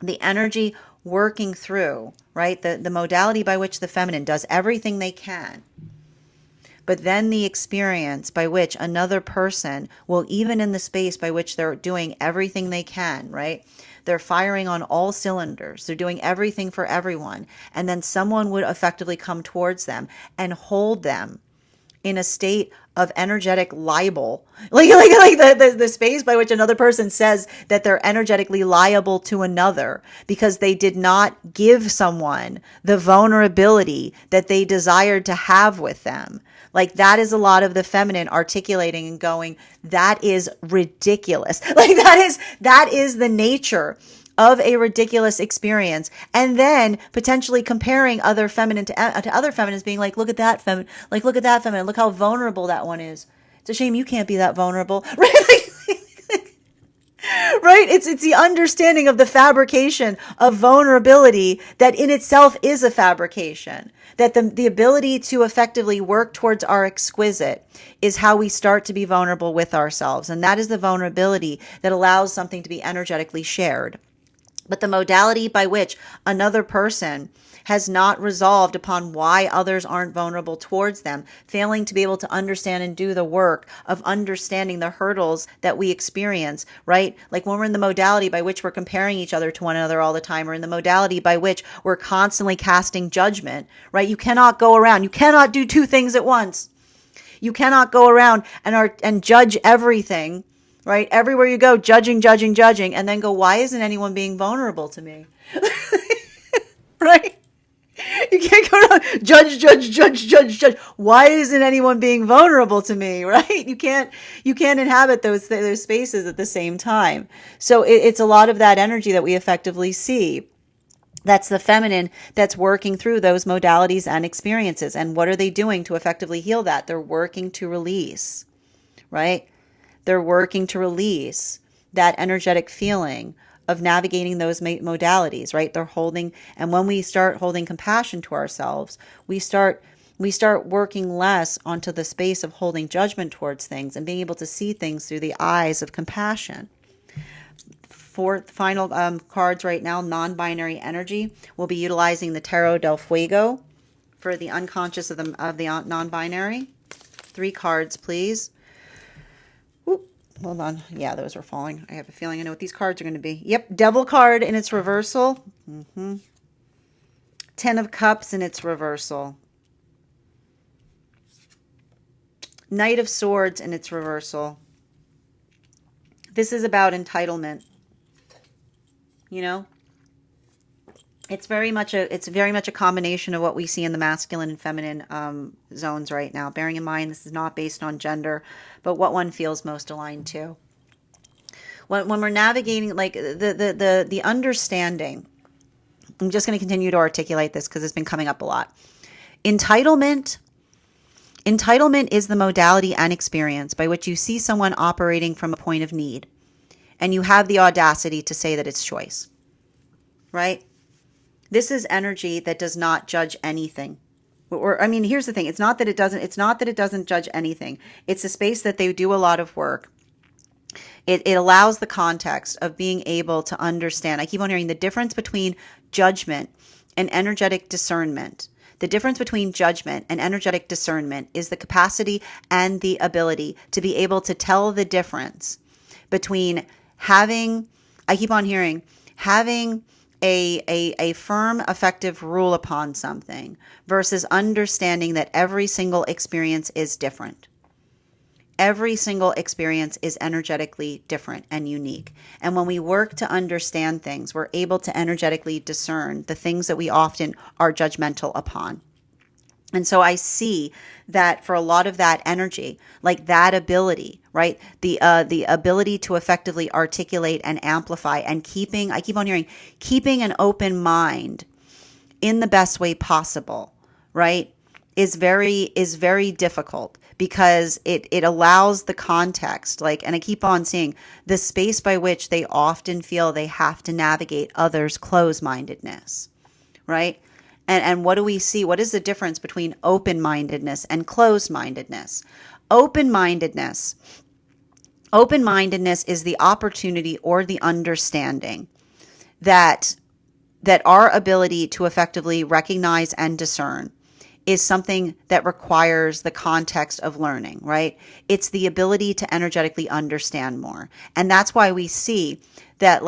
the energy working through, right? The modality by which the feminine does everything they can. But then the experience by which another person will, even in the space by which they're doing everything they can, right? They're firing on all cylinders. They're doing everything for everyone. And then someone would effectively come towards them and hold them in a state of energetic libel, like the space by which another person says that they're energetically liable to another because they did not give someone the vulnerability that they desired to have with them. Like that is a lot of the feminine articulating and going, that is ridiculous. Like that is the nature of a ridiculous experience, and then potentially comparing other feminine to other feminines, being like, look at that feminine, look how vulnerable that one is. It's a shame you can't be that vulnerable, right? Right? It's the understanding of the fabrication of vulnerability that in itself is a fabrication. That the ability to effectively work towards our exquisite is how we start to be vulnerable with ourselves, and that is the vulnerability that allows something to be energetically shared. But the modality by which another person has not resolved upon why others aren't vulnerable towards them, failing to be able to understand and do the work of understanding the hurdles that we experience, right? Like when we're in the modality by which we're comparing each other to one another all the time, or in the modality by which we're constantly casting judgment, right? You cannot do two things at once. You cannot go around and judge everything, right? Everywhere you go, judging, and then go, why isn't anyone being vulnerable to me? Right? You can't go around judge. Why isn't anyone being vulnerable to me? Right? You can't inhabit those spaces at the same time. So it's a lot of that energy that we effectively see. That's the feminine that's working through those modalities and experiences. And what are they doing to effectively heal that? They're working to release, right? They're working to release that energetic feeling of navigating those modalities, right? They're holding, and when we start holding compassion to ourselves, we start working less onto the space of holding judgment towards things and being able to see things through the eyes of compassion. Fourth, final cards right now, non-binary energy. We'll be utilizing the Tarot del Fuego for the unconscious of the non-binary. 3 cards, please. Oop, hold on. Yeah, those are falling. I have a feeling I know what these cards are going to be. Yep, Devil card in its reversal. 10 of Cups in its reversal. Knight of Swords in its reversal. This is about entitlement. You know, it's very much a combination of what we see in the masculine and feminine zones right now. Bearing in mind, this is not based on gender, but what one feels most aligned to. When we're navigating, like the understanding, I'm just going to continue to articulate this because it's been coming up a lot. Entitlement is the modality and experience by which you see someone operating from a point of need, and you have the audacity to say that it's choice, right? This is energy that does not judge anything. Here's the thing. It's not that it doesn't judge anything. It's a space that they do a lot of work. It allows the context of being able to understand. I keep on hearing the difference between judgment and energetic discernment. The difference between judgment and energetic discernment is the capacity and the ability to be able to tell the difference between having a firm, effective rule upon something versus understanding that every single experience is different. Every single experience is energetically different and unique. And when we work to understand things, we're able to energetically discern the things that we often are judgmental upon. And so I see that for a lot of that energy, like that ability, right? The ability to effectively articulate and amplify and keeping an open mind in the best way possible, right? Is very difficult because it allows the context, and I keep on seeing the space by which they often feel they have to navigate others' closed-mindedness, right? And what do we see? What is the difference between open-mindedness and closed-mindedness? Open-mindedness is the opportunity or the understanding that our ability to effectively recognize and discern is something that requires the context of learning, right? It's the ability to energetically understand more. And that's why we see that,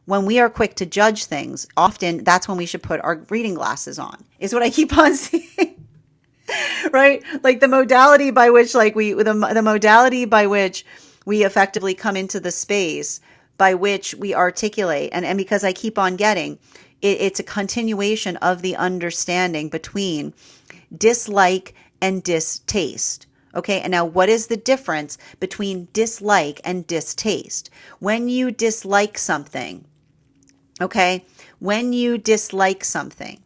when we are quick to judge things, often that's when we should put our reading glasses on, is what I keep on seeing. Right? Like the modality by which the modality by which we effectively come into the space by which we articulate. And because I keep on getting, it's a continuation of the understanding between dislike and distaste. Okay, and now what is the difference between dislike and distaste? When you dislike something, okay, when you dislike something,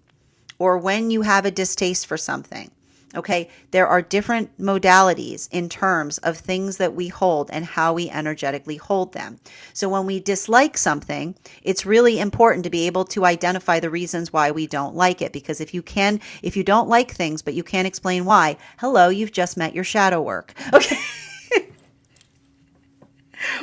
or when you have a distaste for something, okay, there are different modalities in terms of things that we hold and how we energetically hold them. So when we dislike something, it's really important to be able to identify the reasons why we don't like it. Because if you don't like things, but you can't explain why, hello, you've just met your shadow work. Okay.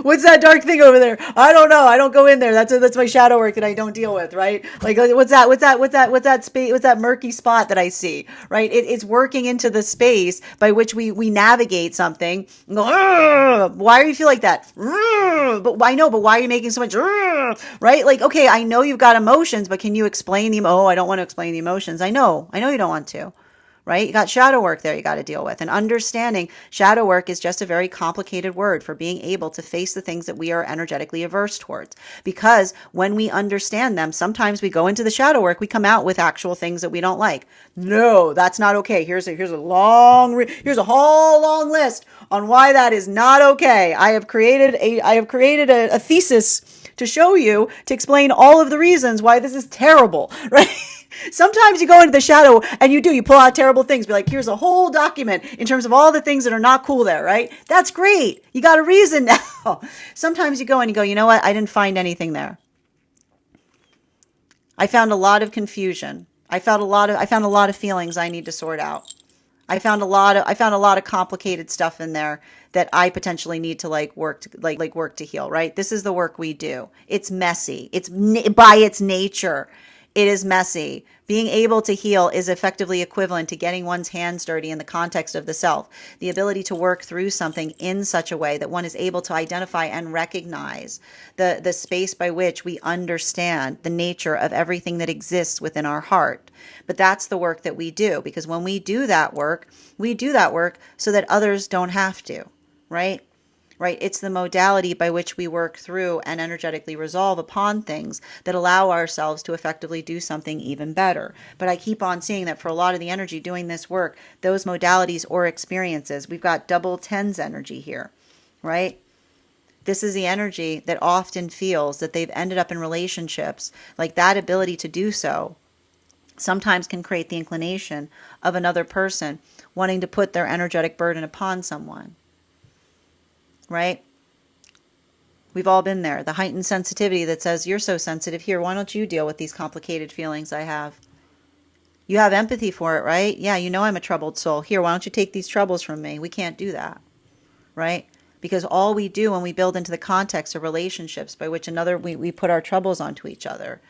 What's that dark thing over there? I don't know. I don't go in there. That's my shadow work that I don't deal with, right? Like, what's that murky spot that I see, right? It's working into the space by which we navigate something and go, "Argh! Why do you feel like that? Argh! But I know, but why are you making so much, argh!" Right? Like, okay, I know you've got emotions, but can you explain them? Oh, I don't want to explain the emotions. I know you don't want to. Right? You got shadow work there you got to deal with. And understanding shadow work is just a very complicated word for being able to face the things that we are energetically averse towards. Because when we understand them, sometimes we go into the shadow work, we come out with actual things that we don't like. No, that's not okay. Here's a whole long list on why that is not okay. I have created a thesis to show you, to explain all of the reasons why this is terrible, right? Sometimes you go into the shadow and you pull out terrible things. Be like, here's a whole document in terms of all the things that are not cool there, right? That's great. You got a reason now. Sometimes you go and you go, you know what? I didn't find anything there. I found a lot of confusion. I found a lot of feelings I need to sort out. I found a lot of complicated stuff in there that I potentially need to work to heal, right? This is the work we do. It's messy. By its nature, it is messy. Being able to heal is effectively equivalent to getting one's hands dirty in the context of the self. The ability to work through something in such a way that one is able to identify and recognize the space by which we understand the nature of everything that exists within our heart. But that's the work that we do, because when we do that work so that others don't have to, right? Right? It's the modality by which we work through and energetically resolve upon things that allow ourselves to effectively do something even better. But I keep on seeing that for a lot of the energy doing this work, those modalities or experiences, we've got double tens energy here, right? This is the energy that often feels that they've ended up in relationships. Like that ability to do so sometimes can create the inclination of another person wanting to put their energetic burden upon someone. Right? We've all been there. The heightened sensitivity that says, you're so sensitive here, why don't you deal with these complicated feelings I have? You have empathy for it, right? Yeah, you know I'm a troubled soul. Here, why don't you take these troubles from me? We can't do that, right? Because all we do when we build into the context of relationships by which we put our troubles onto each other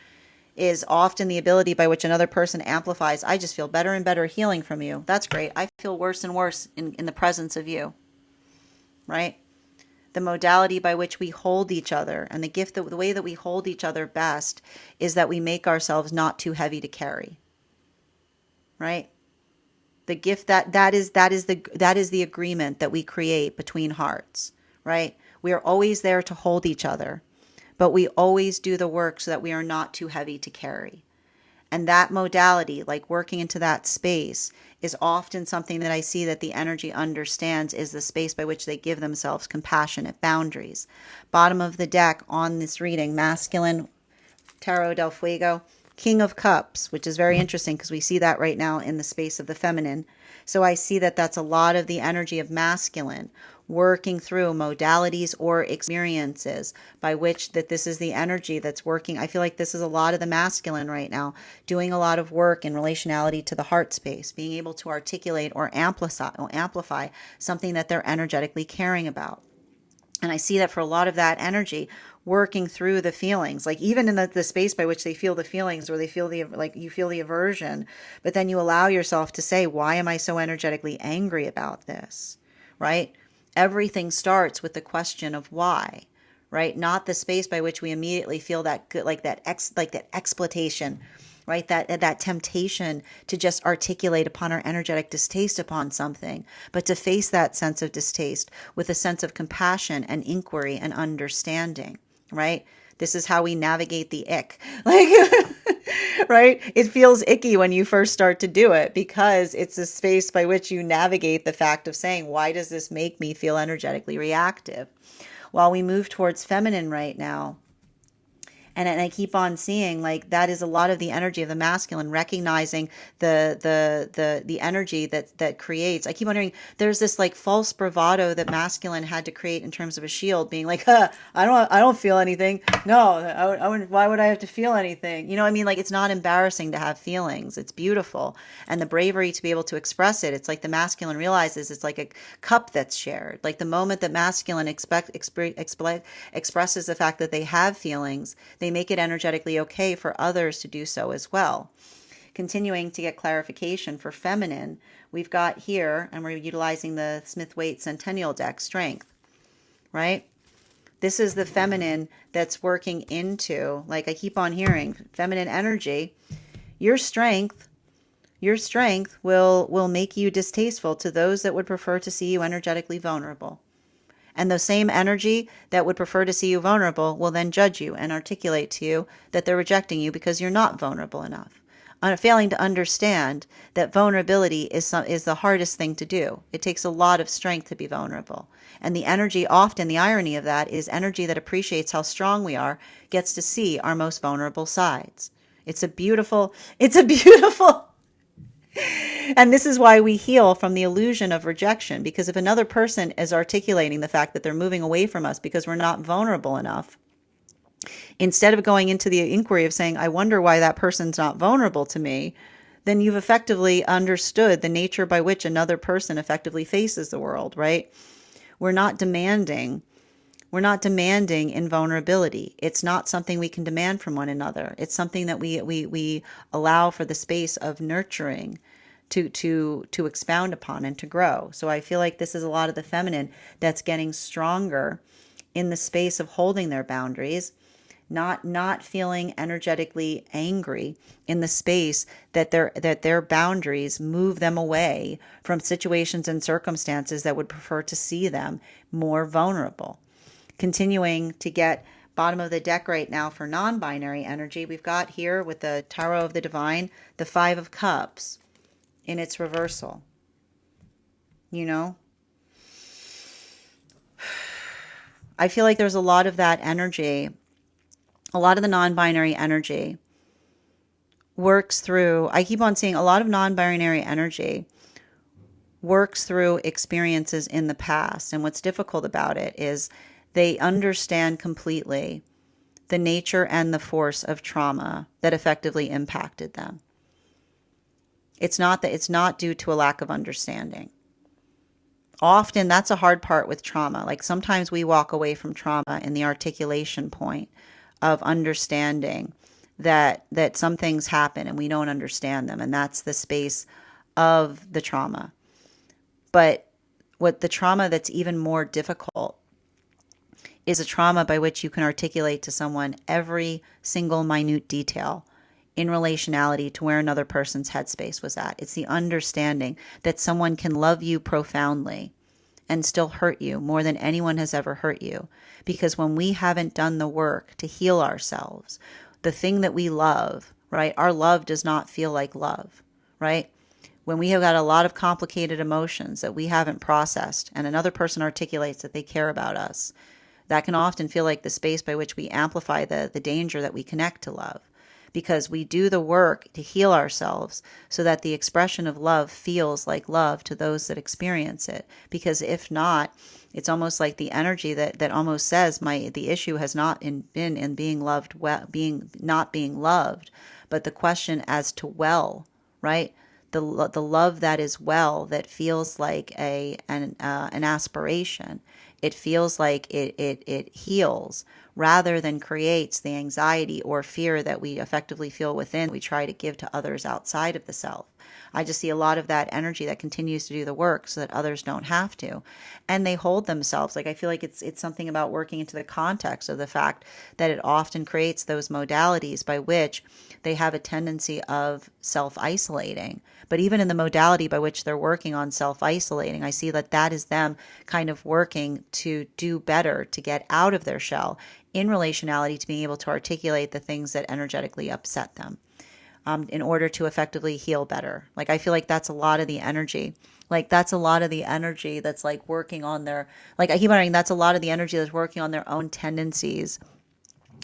is often the ability by which another person amplifies, I just feel better and better healing from you. That's great. I feel worse and worse in the presence of you, right? The modality by which we hold each other and the way that we hold each other best is that we make ourselves not too heavy to carry, right? The gift that is the agreement that we create between hearts, right? We are always there to hold each other, but we always do the work so that we are not too heavy to carry. And that modality, like working into that space, is often something that I see that the energy understands is the space by which they give themselves compassionate boundaries. Bottom of the deck on this reading, masculine, Tarot del Fuego, King of Cups, which is very interesting because we see that right now in the space of the feminine. So I see that that's a lot of the energy of masculine, working through modalities or experiences by which that this is the energy that's working. I feel like this is a lot of the masculine right now, doing a lot of work in relationality to the heart space, being able to articulate or amplify something that they're energetically caring about. And I see that for a lot of that energy, working through the feelings, like even in the space by which they feel the feelings, or they feel you feel the aversion, but then you allow yourself to say, why am I so energetically angry about this, right? Everything starts with the question of why, right? Not the space by which we immediately feel that good, like that exploitation, right? That temptation to just articulate upon our energetic distaste upon something, but to face that sense of distaste with a sense of compassion and inquiry and understanding, right? This is how we navigate the ick. Like, right? It feels icky when you first start to do it because it's a space by which you navigate the fact of saying, why does this make me feel energetically reactive? While we move towards feminine right now, and I keep on seeing like that is a lot of the energy of the masculine, recognizing the energy that creates. I keep wondering, there's this like false bravado that masculine had to create in terms of a shield, being like, I don't feel anything. No, I wouldn't, why would I have to feel anything? You know what I mean? Like, it's not embarrassing to have feelings. It's beautiful. And the bravery to be able to express it. It's like the masculine realizes it's like a cup that's shared. Like the moment that masculine expresses the fact that they have feelings, they make it energetically okay for others to do so as well. Continuing to get clarification for feminine, we've got here, and we're utilizing the Smith-Waite Centennial deck, Strength, right? This is the feminine that's working into, like I keep on hearing, feminine energy. Your strength will make you distasteful to those that would prefer to see you energetically vulnerable. And the same energy that would prefer to see you vulnerable will then judge you and articulate to you that they're rejecting you because you're not vulnerable enough. Failing to understand that vulnerability is the hardest thing to do. It takes a lot of strength to be vulnerable. And the energy, often the irony of that, is energy that appreciates how strong we are, gets to see our most vulnerable sides. It's a beautiful, and this is why we heal from the illusion of rejection, because if another person is articulating the fact that they're moving away from us because we're not vulnerable enough, Instead of going into the inquiry of saying, I wonder why that person's not vulnerable to me, then you've effectively understood the nature by which another person effectively faces the world, right? We're not demanding. We're not demanding invulnerability. It's not something we can demand from one another. It's something that we allow for the space of nurturing to expound upon and to grow. So I feel like this is a lot of the feminine that's getting stronger in the space of holding their boundaries, not feeling energetically angry in the space that their boundaries move them away from situations and circumstances that would prefer to see them more vulnerable. Continuing to get bottom of the deck right now for non-binary energy, we've got here with the Tarot of the Divine, the Five of Cups in its reversal. You know, I feel like there's a lot of that energy. A lot of the non-binary energy works through, I keep on seeing a lot of non-binary energy works through experiences in the past. And what's difficult about it is they understand completely the nature and the force of trauma that effectively impacted them. It's not due to a lack of understanding. Often that's a hard part with trauma. Like sometimes we walk away from trauma in the articulation point of understanding that some things happen and we don't understand them, and that's the space of the trauma. But what the trauma that's even more difficult is a trauma by which you can articulate to someone every single minute detail in relationality to where another person's headspace was at. It's the understanding that someone can love you profoundly and still hurt you more than anyone has ever hurt you. Because when we haven't done the work to heal ourselves, the thing that we love, right? Our love does not feel like love, right? When we have got a lot of complicated emotions that we haven't processed and another person articulates that they care about us, that can often feel like the space by which we amplify the danger that we connect to love. Because we do the work to heal ourselves so that the expression of love feels like love to those that experience it. Because if not, it's almost like the energy that almost says the issue has not been in being loved well, not being loved, but the question as to well, right? The love that is well, that feels like an aspiration. It feels like it heals rather than creates the anxiety or fear that we effectively feel within. We try to give to others outside of the self. I just see a lot of that energy that continues to do the work so that others don't have to. And they hold themselves. Like I feel like it's something about working into the context of the fact that it often creates those modalities by which they have a tendency of self-isolating. But even in the modality by which they're working on self-isolating, I see that is them kind of working to do better, to get out of their shell in relationality, to being able to articulate the things that energetically upset them. In order to effectively heal better. Like, I feel like that's a lot of the energy. Like, that's a lot of the energy that's like working on their, like, I keep wondering, that's a lot of the energy that's working on their own tendencies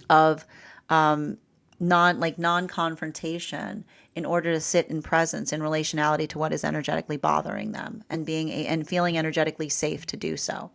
of non-confrontation in order to sit in presence in relationality to what is energetically bothering them and and feeling energetically safe to do so.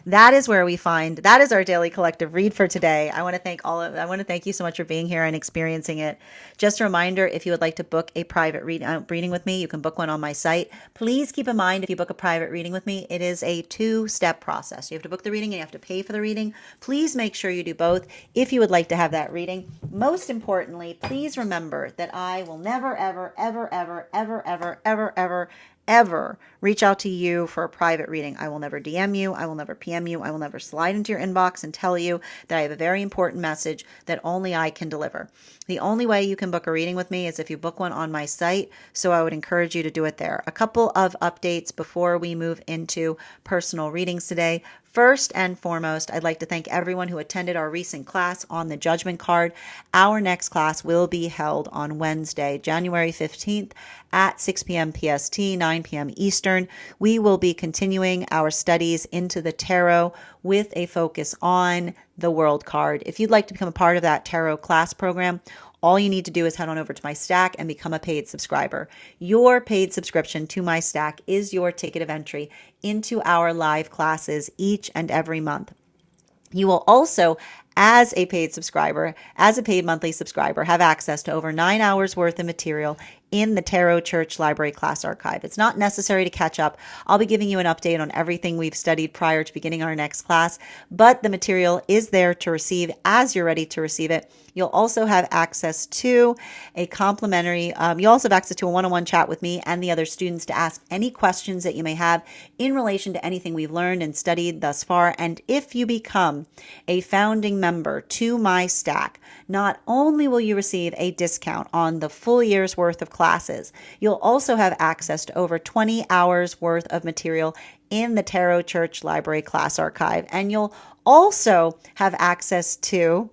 That is where that is our daily collective read for today. I want to thank you so much for being here and experiencing it. Just a reminder, if you would like to book a private reading with me, you can book one on my site. Please keep in mind, if you book a private reading with me, it is a 2-step process. You have to book the reading and you have to pay for the reading. Please make sure you do both if you would like to have that reading. Most importantly, please remember that I will never, ever, ever, ever, ever, ever, ever, ever, ever reach out to you for a private reading. I will never DM you. I will never PM you. I will never slide into your inbox and tell you that I have a very important message that only I can deliver. The only way you can book a reading with me is if you book one on my site, so I would encourage you to do it there. A couple of updates before we move into personal readings today. First and foremost, I'd like to thank everyone who attended our recent class on the judgment card. Our next class will be held on Wednesday, January 15th at 6 p.m. PST, 9 p.m. Eastern. We will be continuing our studies into the tarot with a focus on the World card. If you'd like to become a part of that tarot class program, all you need to do is head on over to my stack and become a paid subscriber. Your paid subscription to my stack is your ticket of entry into our live classes each and every month. You will also as a paid subscriber, as a paid monthly subscriber, have access to over 9 hours worth of material in the Tarot Church Library class archive. It's not necessary to catch up. I'll be giving you an update on everything we've studied prior to beginning our next class, but the material is there to receive as you're ready to receive it. You'll also have access to a complimentary, you also have access to a one-on-one chat with me and the other students to ask any questions that you may have in relation to anything we've learned and studied thus far. And if you become a founding member to my stack, not only will you receive a discount on the full year's worth of classes, you'll also have access to over 20 hours worth of material in the Tarot Church Library class archive. And you'll also have access to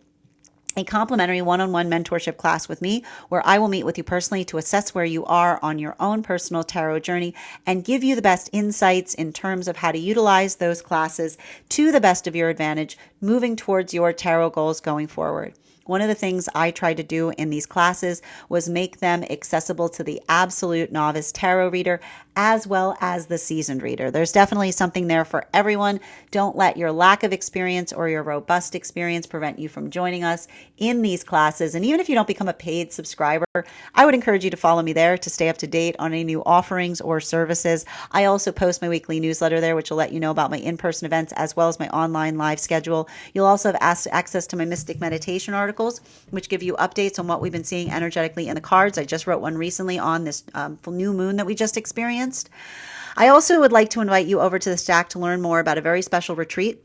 a complimentary one-on-one mentorship class with me, where I will meet with you personally to assess where you are on your own personal tarot journey and give you the best insights in terms of how to utilize those classes to the best of your advantage, moving towards your tarot goals going forward. One of the things I tried to do in these classes was make them accessible to the absolute novice tarot reader as well as the seasoned reader. There's definitely something there for everyone. Don't let your lack of experience or your robust experience prevent you from joining us in these classes. And even if you don't become a paid subscriber, I would encourage you to follow me there to stay up to date on any new offerings or services. I also post my weekly newsletter there, which will let you know about my in-person events as well as my online live schedule. You'll also have access to my Mystic Meditation articles, which give you updates on what we've been seeing energetically in the cards. I just wrote one recently on this full new moon that we just experienced. I also would like to invite you over to the stack to learn more about a very special retreat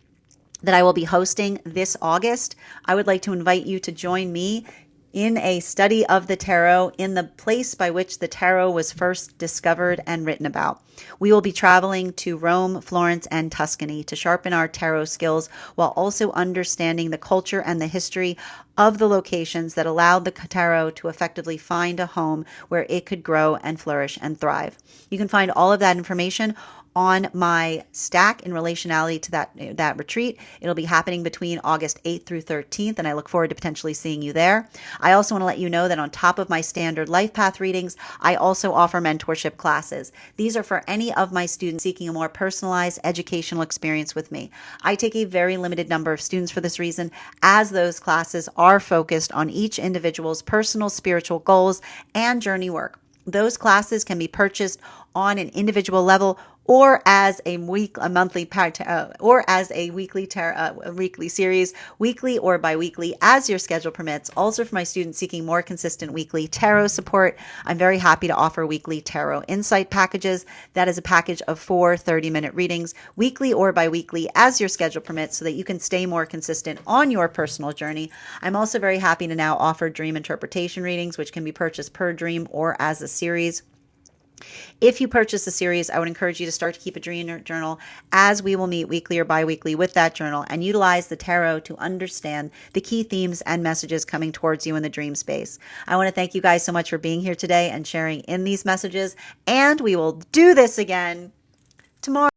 that I will be hosting this August. I would like to invite you to join me in a study of the tarot in the place by which the tarot was first discovered and written about. We will be traveling to Rome, Florence, and Tuscany to sharpen our tarot skills while also understanding the culture and the history of the locations that allowed the tarot to effectively find a home where it could grow and flourish and thrive. You can find all of that information on my stack in relationality to that retreat. It'll be happening between August 8th through 13th, and I look forward to potentially seeing you there. I also want to let you know that on top of my standard life path readings, I also offer mentorship classes. These are for any of my students seeking a more personalized educational experience with me. I take a very limited number of students for this reason, as those classes are focused on each individual's personal spiritual goals and journey work. Those classes can be purchased on an individual level or as a monthly or as a weekly series, weekly or biweekly, as your schedule permits. Also, for my students seeking more consistent weekly tarot support, I'm very happy to offer weekly tarot insight packages. That is a package of 4 30-minute readings, weekly or biweekly, as your schedule permits, so that you can stay more consistent on your personal journey. I'm also very happy to now offer dream interpretation readings, which can be purchased per dream or as a series. If you purchase the series, I would encourage you to start to keep a dream journal, as we will meet weekly or biweekly with that journal and utilize the tarot to understand the key themes and messages coming towards you in the dream space. I want to thank you guys so much for being here today and sharing in these messages, and we will do this again tomorrow.